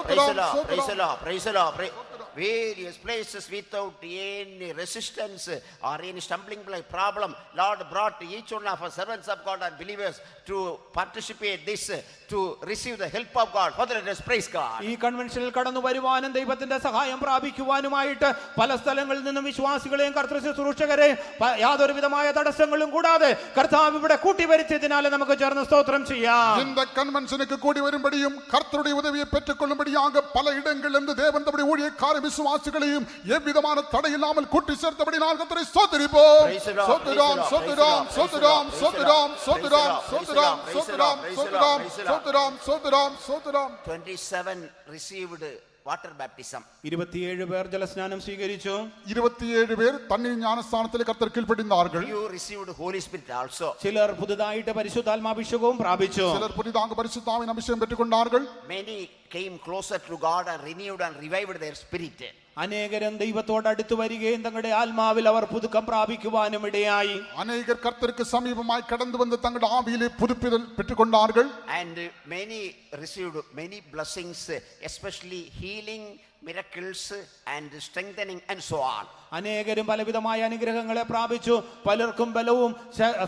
praise the Lord, praise the Lord, praise the Lord, praise the Lord. Various places without any resistance or any stumbling block problem, Lord brought each one of us servants of God and believers to participate this, to receive the help of God. Father, let us praise God.
ഈ കൺവെൻഷനിൽ കടന്നു വരുവാനും ദൈവത്തിന്റെ സഹായം പ്രാപിക്കുവാനുമായിട്ട് പല സ്ഥലങ്ങളിൽ നിന്നും വിശ്വാസികളെയും കർത്തൃ ശുശ്രൂഷകരെയും യാതൊരു വിധമായ തടസ്സങ്ങളും കൂടാതെ കർത്താവ് ഇവിടെ കൂട്ടിവരുത്തിയതിനാൽ നമുക്ക് ചേർന്ന് സ്തോത്രം ചെയ്യാം.
இந்த கன்வென்ஷனுக்கு கூடி வரும்படியும் கர்த்தருடைய உதவியை பெற்றுக்கொள்ளும்படியாக பல இடங்களிலிருந்து தேவன் தம்முடைய ஊழியக்கார விசுவாசிகளையும் எவ்விதமான தடை இல்லாமல் கூட்டி சேர்த்தபடியால் கர்த்தரை ஸ்தோத்திரிப்போம். ஸ்தோத்திரம் ஸ்தோத்திரம் ஸ்தோத்திரம் ஸ்தோத்திரம் ஸ்தோத்திரம் ஸ்தோத்திரம் ஸ்தோத்திரம் ஸ்தோத்திரம் ஸ்தோத்திரம் ஸ்தோத்திரம் ஸ்தோத்திரம்.
27 received water baptism.
27 പേർ ജലസ്നാനം സ്വീകരിച്ചു.
27 പേർ തണ്ണീർ ജ്ഞാനസ്നാനത്തിൽ കർത്തർ കീഴ്പ്പെട്ടിരുന്നാர்கள்.
You received Holy Spirit also.
ചിലർ പുതുതായിട്ട് പരിശുദ്ധാത്മാഭിഷേകവും പ്രാപിച്ചു.
ചിലർ പുതിയதாக பரிசுத்தாவின் அபிஷேகம் பெற்றுக்கொண்டார்கள்.
Many came closer to God and renewed and revived their spirit.
അനേകരും ദൈവത്തോട് അടുത്ത് വരികയും തങ്ങളുടെ ആത്മാവിൽ അവർ പുതുക്കം പ്രാപിക്കുവാനും ഇടയായി.
അനേകർ കർത്തർക്ക് സമീപമായി കടന്നു വന്ന് തങ്ങളുടെ ആവിയിലെ പുതുപ്പിതൽ പെற்றுകൊണ്ടാர்கள்.
And many received many blessings, especially healing, miracles and strengthening and so on.
അനേകരും പലവിധമായ അനുഗ്രഹങ്ങളെ പ്രാപിച്ചു. പലർക്കും ബലവും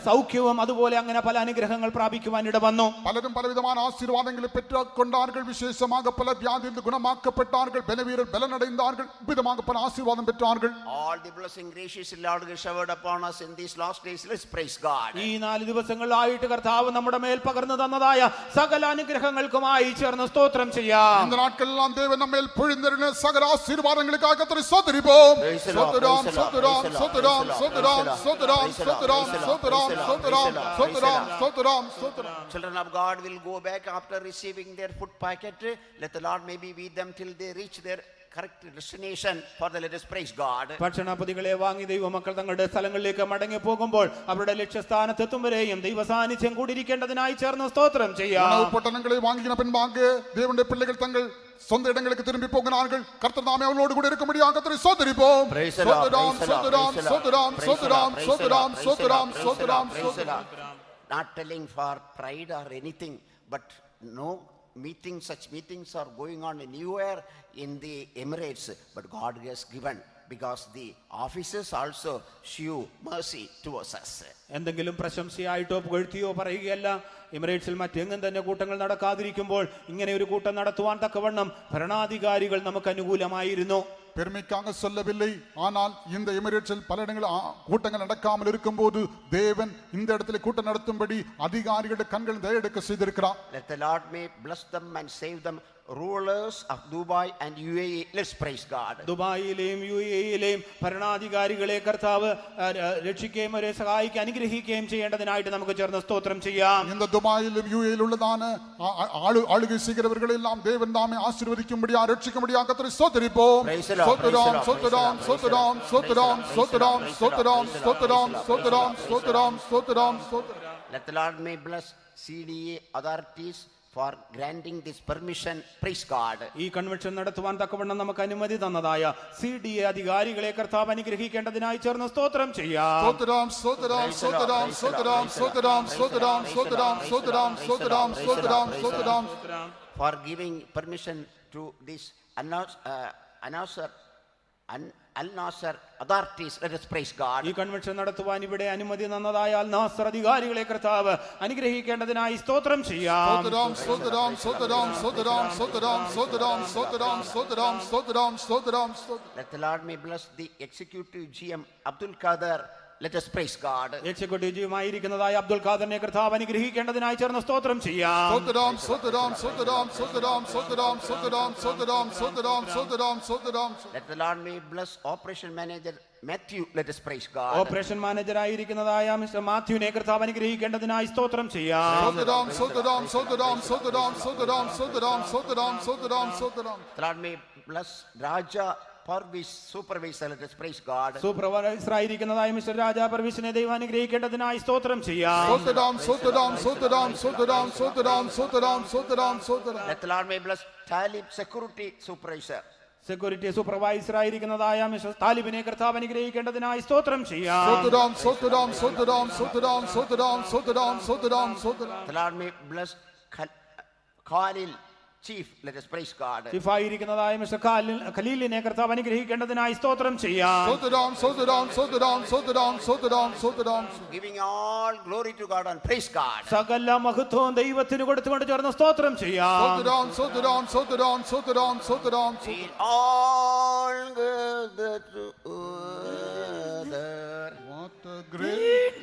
സൗഖ്യവും അതുപോലെ അങ്ങനെ പല അനുഗ്രഹങ്ങൾ പ്രാപിക്കുവാൻ ഇട വന്നു.
പലരും പലവിധமான ஆசீர்வாதங்களை பெற்றுக்கொண்டார்கள். விசேஷமாக பல வியாதியிலிருந்து குணமாக்கப்பட்டார்கள். பலவீரர் பலனடைந்தார்கள். விதமாக பல ஆசீர்வாதம் பெற்றார்கள்.
All the blessing graciously Lord showered upon us in these last days. Let's praise God.
ഈ 4 ദിവസങ്ങളായിട്ട് കർത്താവ് നമ്മുടെ മേൽ പകർന്നു തന്നതായ സകല അനുഗ്രഹങ്ങൾക്കുമായി ചേർന്ന് സ്തോത്രം ചെയ്യാം.
இந்த நாட்களெல்லாம் தேவன் நம்ம மேல் பொழிந்தருளின சகல ஆசீர்வாதங்களுக்காக கர்த்தரை ஸ்தோத்திரிப்போம். ஸ்தோத்திரம் ஸ்தோத்திரம் ஸ்தோத்திரம் ஸ்தோத்திரம் ஸ்தோத்திரம் ஸ்தோத்திரம் ஸ்தோத்திரம் ஸ்தோத்திரம் ஸ்தோத்திரம் ஸ்தோத்திரம் ஸ்தோத்திரம்.
Children of God will go back after receiving their food packet. Let the Lord maybe lead them till they reach their correct destination. Father, let us praise God.
ഭക്ഷണപതികളെ വാങ്ങി ദൈവമക്കൾ തങ്ങളുടെ സ്ഥലങ്ങളിലേക്ക് മടങ്ങി പോകുമ്പോൾ അവരുടെ ലക്ഷ്യസ്ഥാനത്തെത്തും വരെയും ദൈവ സാന്നിധ്യം കൂടിയിരിക്കേണ്ടതിനായി ചേർന്ന് സ്തോത്രം ചെയ്യാം.
പൊട്ടണങ്ങളെ വാങ്ങിன பின்பாக தேவனுடைய பிள்ளைகள் தங்கள் சொந்த இடங்களுக்கு திரும்பி போகிறார்கள். கர்த்தர் தாமே அவர்களோடு கூட இருக்கும்படியாக கர்த்தரை ஸ்தோத்திரிப்போம். ஸ்தோத்திரம் ஸ்தோத்திரம் ஸ்தோத்திரம் ஸ்தோத்திரம் ஸ்தோத்திரம் ஸ்தோத்திரம் ஸ்தோத்திரம் ஸ்தோத்திரம்.
Not telling for pride or anything, but no meetings, such meetings are going on anywhere in the Emirates, but God has given, because the officers also show mercy towards us.
എന്തെങ്കിലും പ്രശംസയായിട്ടോ പുകഴ്ത്തിയോ പറയുകയല്ല. എമിറേറ്റ്സിൽ മറ്റെങ്ങും തന്നെ കൂട്ടങ്ങൾ നടക്കാതിരിക്കുമ്പോൾ ഇങ്ങനെ ഒരു കൂട്ടം നടത്തുവാൻ തക്കവണ്ണം ഭരണാധികാരികൾ നമുക്ക് അനുകൂലമായിരുന്നു.
பெருமைக்காக சொல்லவில்லை, ஆனால் இந்த எமிரேட்ஸில் பல இடங்களில் கூட்டங்கள் நடக்காமல் இருக்கும்போது தேவன் இந்த இடத்துல கூட்டம் நடத்தும்படி அதிகாரிகளுடைய கண்கள் தயெடுக்க செய்திருக்கிறார்.
Let the Lord may bless them and save them, rulers of Dubai and UAE. Let's praise God.
ദുബായിലെയും യുഎഇയിലെയും ഭരണാധികാരികളെ കർത്താവ് രക്ഷിക്കുകയും അവരെ സഹായിക്കുകയും അനുഗ്രഹിക്കുകയും ചെയ്യേണ്ടതിനായിട്ട് നമുക്ക് ചേർന്ന് സ്തോത്രം ചെയ്യാം.
இந்த துபாயிலும் யுஏஇலும் உள்ளதான ஆளுகை செய்கிறவர்கள் எல்லாம் தேவன் தாமே ஆசீர்வதிக்கும்படியாக ரட்சிக்கும்படியாக கர்த்தரை ஸ்தோத்திரிப்போம். ஸ்தோத்திரம் ஸ்தோத்திரம் ஸ்தோத்திரம் ஸ்தோத்திரம் ஸ்தோத்திரம் ஸ்தோத்திரம் ஸ்தோத்திரம் ஸ்தோத்திரம் ஸ்தோத்திரம் ஸ்தோத்திரம் ஸ்தோத்திரம்.
Let the Lord may bless CDA authorities for granting this permission. Praise God.
ഈ കൺവെൻഷൻ നടത്തുവാൻ തക്കവണ്ണം നമുക്ക് അനുമതി തന്നതായ CDA അധികാരികളെ കർത്താവ് അനുഗ്രഹിക്കേണ്ടതിനായി ചേർന്ന് സ്തോത്രം ചെയ്യാം.
സ്തോത്രം സ്തോത്രം സ്തോത്രം സ്തോത്രം സ്തോത്രം സ്തോത്രം സ്തോത്രം സ്തോത്രം സ്തോത്രം സ്തോത്രം സ്തോത്രം.
For giving permission to this Al-Nasser authorities. Let us praise God.
ഈ കൺവെൻഷൻ നടത്തുവാൻ ഇവിടെ അനുമതി തന്നതായ അൽ നാസർ അധികാരികളെ കർത്താവ് അനുഗ്രഹിക്കേണ്ടതിനായി സ്തോത്രം ചെയ്യാം.
സ്തോത്രം സ്തോത്രം സ്തോത്രം സ്തോത്രം സ്തോത്രം സ്തോത്രം സ്തോത്രം സ്തോത്രം സ്തോത്രം സ്തോത്രം.
Let the Lord may bless the executive GM Abdul Qadir Let us praise God.
Executive ജീവമായിരിക്കുന്നതായ അബ്ദുൽ ഖാദറിനെ കർത്താവ് അനുഗ്രഹിക്കേണ്ടതിനായി ചേർന്ന് സ്തോത്രം ചെയ്യാം.
Sotram, Sotram, Sotram, Sotram, Sotram, Sotram, Sotram, Sotram, Sotram, Sotram.
Let the Lord may bless operation manager Matthew. Let us praise God.
Operation manager ആയിരിക്കുന്നതായ mister മാത്യുവിനെ കർത്താവ് അനുഗ്രഹിക്കേണ്ടതിനായി സ്തോത്രം ചെയ്യാം.
Sotram, Sotram, Sotram, Sotram, Sotram, Sotram, Sotram, Sotram, Sotram.
The Lord may bless Raja Parvis supervisor. Let us praise God.
Supervisor ആയിരിക്കുന്നതായ mister Raja പർവീസിനെ ദൈവം അനുഗ്രഹിക്കേണ്ടതിനായി സ്തോത്രം ചെയ്യാം.
Sotram, Sotram, Sotram, Sotram, Sotram, Sotram, Sotram, Sotram.
Let the Lord may bless Talib security supervisor.
Security supervisor ആയിരിക്കുന്നതായ mister താലിബിനെ കർത്താവ് അനുഗ്രഹിക്കേണ്ടതിനായി സ്തോത്രം ചെയ്യാം.
Sotram, Sotram, Sotram, Sotram, Sotram, Sotram, Sotram, Sotram.
The Lord may bless Khalil chief. Let us praise God.
ചീഫായിരിക്കുന്നതായ mister ഖലീലിനെ കർത്താവ് അനുഗ്രഹിക്കേണ്ടതിനായി സ്തോത്രം ചെയ്യാം.
Sotram, Sotram, Sotram, Sotram, Sotram, Sotram.
Giving all glory to God and praise God.
സകല മഹത്വവും ദൈവത്തിന് കൊടുത്തുകൊണ്ട് ചേർന്ന് സ്തോത്രം ചെയ്യാം.
Sotram, Sotram, Sotram, Sotram, Sotram.
We all gather together.
What a great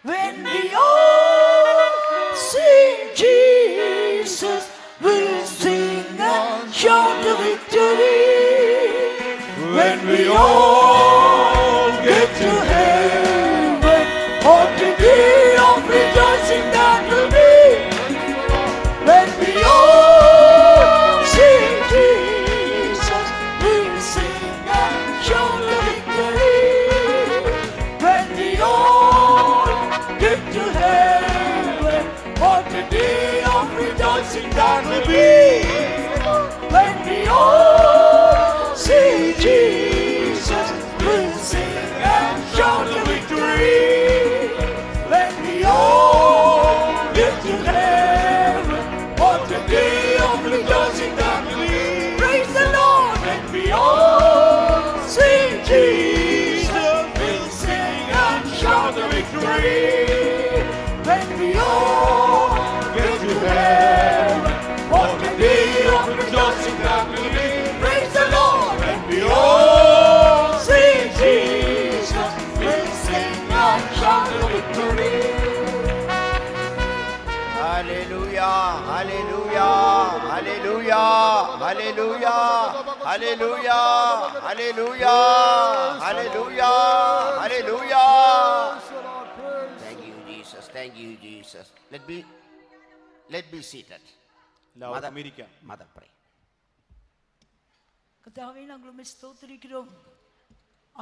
when we all sing Jesus, we'll sing and shout the victory. When we all get to heaven, what a day of rejoicing that will be. When we all sing Jesus, we'll sing and shout the victory. When we all get to heaven, what a day of rejoicing that will be. When we all see Jesus, we'll sing and shout the victory. When we all get to heaven, what a day of rejoicing that will be. Praise the Lord. When we all see Jesus, we'll sing and shout the victory. When we all get to heaven, what a day of rejoicing that will be. Praise the Lord. When we all see Jesus, we'll sing and shout the victory.
Hallelujah, hallelujah, hallelujah, hallelujah, hallelujah, hallelujah, hallelujah, hallelujah. Thank you, Jesus. Thank you, Jesus. Let be seated.
എല്ലാവർക്കും ഇരിക്കാം.
Mother, pray.
கர்த்தாவே நாங்கள் உம்மை ஸ்தோத்திரிக்கிறோம்.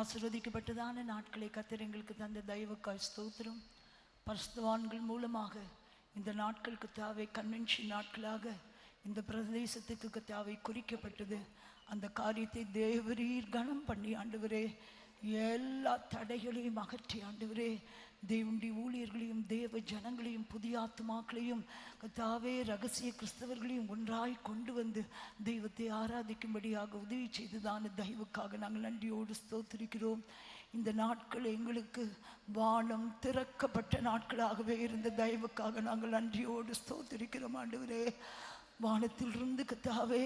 ஆசீர்வதிக்கப்பட்டதான நாட்களை கர்த்தர் எங்களுக்கு தந்த தயவுக்காய் ஸ்தோத்திரம். பரிசுத்தவான்கள் மூலமாக இந்த நாட்கள் கர்த்தாவே கன்வென்ஷன் நாட்களாக இந்த பிரதேசத்துக்கு கர்த்தாவே குறிக்கப்பட்டது. அந்த காரியத்தை தேவரீர் கனம் பண்ணி ஆண்டவரே எல்லா தடைகளையும் அகற்றி ஆண்டவரே தேவனுடைய ஊழியர்களையும் தேவ ஜனங்களையும் புதிய ஆத்துமாக்களையும் கர்த்தாவே ரகசிய கிறிஸ்தவர்களையும் ஒன்றாய் கொண்டு வந்து தெய்வத்தை ஆராதிக்கும்படியாக உதவி செய்ததான தயவுக்காக நாங்கள் நன்றியோடு ஸ்தோத்திரிக்கிறோம். இந்த நாட்கள் எங்களுக்கு வானம் திறக்கப்பட்ட நாட்களாகவே இருந்த தயவுக்காக நாங்கள் நன்றியோடு ஸ்தோத்திரிக்கிறோம் ஆண்டவரே. வானத்திலிருந்து கர்த்தாவே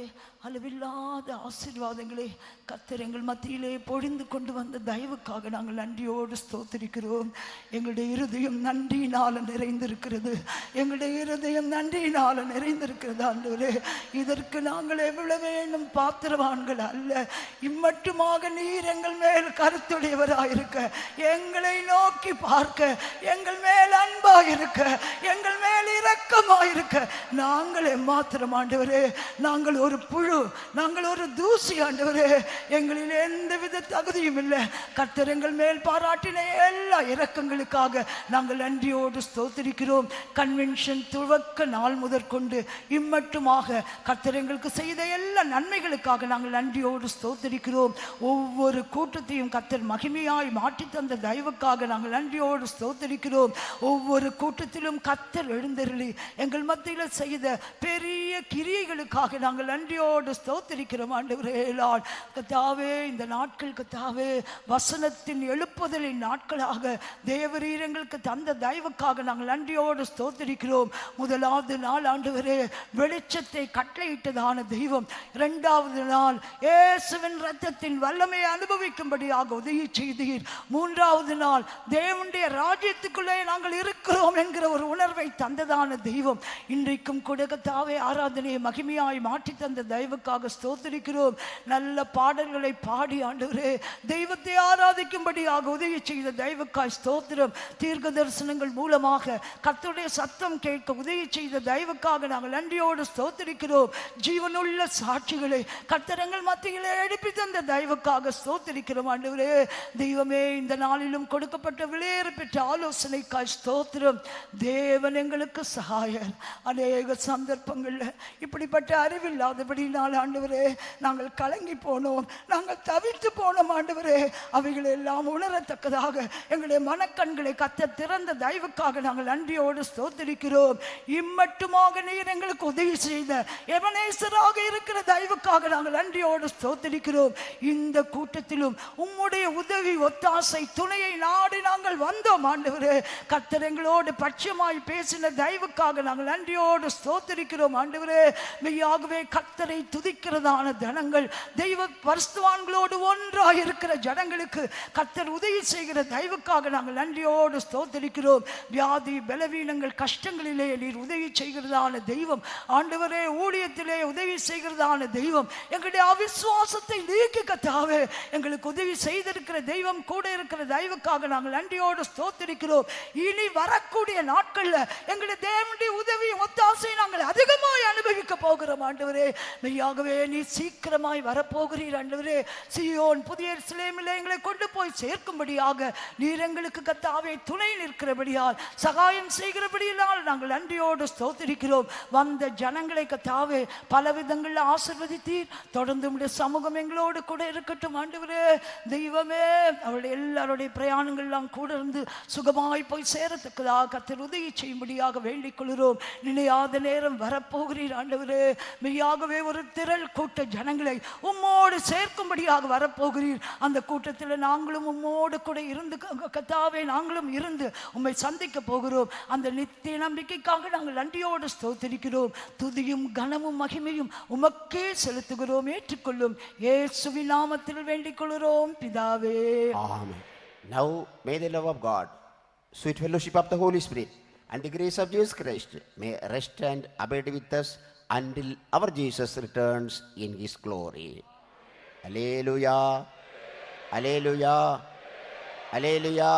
அளவில்லாத ஆசீர்வாதங்களை கர்த்தர் எங்கள் மத்தியிலே பொழிந்து கொண்டு வந்த தயவுக்காக நாங்கள் நன்றியோடு ஸ்தோத்திரிக்கிறோம். எங்களுடைய இருதயம் நன்றியினால் நிறைந்திருக்கிறது. எங்களுடைய இருதயம் நன்றியினால் நிறைந்திருக்கிறது ஆண்டவரே. இதற்கு நாங்கள் எவ்வளவு வேணும் பாத்திரவான்கள் அல்ல. இம்மட்டுமாக நீர் எங்கள் மேல் கருத்துடையவராயிருக்க, எங்களை நோக்கி பார்க்க, எங்கள் மேல் அன்பாயிருக்க, எங்கள் மேல் இரக்கமாயிருக்க நாங்கள் மாத்திரம் ஆண்டவரே. நாங்கள் ஒரு புழு, நாங்கள் ஒரு தூசி ஆண்டவரே. எங்களில் எந்தவித தகுதியும் இல்லை. கர்த்தர் எங்கள் மேல் பாராட்டின எல்லா இரக்கங்களுக்காக நாங்கள் நன்றியோடு ஸ்தோத்திரிக்கிறோம். கன்வென்ஷன் துவக்க நாள் முதற்கொண்டு இம்மட்டுமாக கர்த்தர் எங்களுக்கு செய்த எல்லா நன்மைகளுக்காக நாங்கள் நன்றியோடு ஸ்தோத்திரிக்கிறோம். ஒவ்வொரு கூட்டத்தையும் கர்த்தர் மகிமையாய் மாற்றி தந்த தயவுக்காக நாங்கள் நன்றியோடு ஸ்தோத்திரிக்கிறோம். ஒவ்வொரு கூட்டத்திலும் கர்த்தர் எழுந்தருளி எங்கள் மத்தியில் செய்த பெரிய கிரியைகளுக்காக நாங்கள் நன்றியோடு ஸ்தோத்திரிக்கிறோம் ஆண்டவரே. லார்ட் கர்த்தாவே, இந்த நாட்கள் கர்த்தாவே வசனத்தின் எழுப்புதலின் நாட்களாக தேவரீர் எங்களுக்கு தந்த தயவுக்காக நாங்கள் நன்றியோடு ஸ்தோத்திரிக்கிறோம். முதலாவது நாள் ஆண்டவரே வெளிச்சத்தை கட்டளையிட்டதான தெய்வம். இரண்டாவது நாள் இயேசுவின் இரத்தத்தின் வல்லமையை அனுபவிக்கும்படியாக உதவி செய்தீர். மூன்றாவது நாள் தேவனுடைய ராஜ்யத்துக்குள்ளே நாங்கள் இருக்கிறோம் என்கிற ஒரு உணர்வை தந்ததான தெய்வம். இன்றைக்கும் கூட கர்த்தாவே ஆராதனையை மகிமையாய் மாற்றி தந்த தெய்வக்காக ஸ்தோத்திரிக்கிறோம். நல்ல பாடல்களை பாடி ஆண்டவரே தெய்வத்தை ஆராதிக்கும்படியாக உதவி செய்த தெய்வக்காய் ஸ்தோத்திரம். தீர்க்க தரிசனங்கள் மூலமாக கர்த்தருடைய சத்தம் கேட்க உதவி செய்த தெய்வக்காக நாங்கள் நன்றியோடு ஸ்தோத்திரிக்கிறோம். ஜீவனுள்ள சாட்சிகளை கர்த்தரங்கள் மத்தியிலே எழுப்பி தந்த தெய்வக்காக ஸ்தோத்திரிக்கிறோம் ஆண்டவரே. தெய்வமே, இந்த நாளிலும் கொடுக்கப்பட்ட விலையேற பெற்ற ஆலோசனைக்காய் ஸ்தோத்திரம். தேவன் எங்களுக்கு சகாயர். அநேக சந்தர்ப்பங்களில் இப்படிப்பட்ட அறிவில்லாதபடினால் ஆண்டவரே நாங்கள் கலங்கி போனோம், நாங்கள் தவித்து போனோம் ஆண்டவரே. அவைகளை எல்லாம் உணரத்தக்கதாக எங்களுடைய மனக்கண்களை கத்த திறந்த தயவுக்காக நாங்கள் நன்றியோடு ஸ்தோத்திரிக்கிறோம். இம்மட்டுமாக நீர் எங்களுக்கு உதவி செய்த எபனேசராக இருக்கிற தயவுக்காக நாங்கள் நன்றியோடு ஸ்தோத்திரிக்கிறோம். இந்த கூட்டத்திலும் உம்முடைய உதவி ஒத்தாசை துணையை நாடி நாங்கள் வந்தோம் ஆண்டவரே. கர்த்தர் எங்களோடு பட்சமாய் பேசின தயவுக்காக நாங்கள் நன்றியோடு ஸ்தோத்திரிக்கிறோம் ஆண்டவரே. மெய்யாகவே கர்த்தரை துதிக்கிறதான ஜனங்கள் தெய்வ பரிசுத்தவான்களோடு ஒன்றாக இருக்கிற ஜனங்களுக்கு கர்த்தர் உதவி செய்கிற தயவுக்காக நாங்கள் நன்றியோடு ஸ்தோத்திரிக்கிறோம். வியாதி பலவீனங்கள் கஷ்டங்களிலே நீர் உதவி செய்கிறதான தெய்வம் ஆண்டவரே. ஊழியத்திலே உதவி செய்கிறதான தெய்வம். எங்களுடைய அவிசுவாசத்தை நீக்கி கர்த்தாவே எங்களுக்கு உதவி செய்திருக்கிற தெய்வம் கூட இருக்கிற தயவுக்காக நாங்கள் நன்றியோடு ஸ்தோத்திரிக்கிறோம். இனி வரக்கூடிய நாட்கள்ல எங்களுடைய தேவனுடைய உதவி ஒத்தாசை நாங்கள் அதிகமாய் அனுபவிக்க போகிறோம் ஆண்டவரே. மெய்யாகவே நீ சீக்கிரமாய் வரப்போகிறீர் ஆண்டவரே. சீயோன் புதிய எருசலேமிலே எங்களை கொண்டு போய் சேர்க்கும்படியாக நீர் எங்களுக்கு கர்த்தாவே துணை நிற்கிறபடியால் சகாயம் செய்கிறபடியால் நாங்கள் நன்றியோடு ஸ்தோத்திரிக்கிறோம். வந்த ஜனங்களை கர்த்தாவே பல விதங்களில் ஆசீர்வதித்தீர். தொடர்ந்து உம்முடைய சமூகம் எங்களோடு கூட இருக்கட்டும் ஆண்டவரே. தெய்வமே, அவருடைய எல்லாருடைய பிரயாணங்கள் எல்லாம் கூட இருந்து சுகமாய் போய் சேரத்தக்கதாக கர்த்தர் உதவி செய்யும்படியாக வேண்டிக் கொள்கிறோம். நினையாத நேரம் வரப்போகிறீர் ஆண்டவரே. மெய்யாகவே ஒரு திரள் கூட்ட ஜனங்களை உம்மோடு சேர்க்கும்படியாக வரப்போகிறீர். அந்த கூட்டத்தில் நாங்களும் உம்மோடு கூட இருந்து கர்த்தாவே நாங்களும் இருந்து உம்மை சந்திக்க போகிறோம். அந்த நித்திய நம்பிக்கைக்காக நாங்கள் நன்றியோடு ஸ்தோத்திரிக்கிறோம். துதியும் கனமும் மகிமையும் உமக்கே செலுத்துகிறோம். ஏற்றுக்கொள்ளும் இயேசுவின் நாமத்தில் வேண்டிக் கொள்கிறோம் பிதாவே.
Amen. Now may the love of God, sweet fellowship of the Holy Spirit, and the grace of Jesus Christ may rest and abide with us until our Jesus returns in His glory. Alleluia. Alleluia. Alleluia.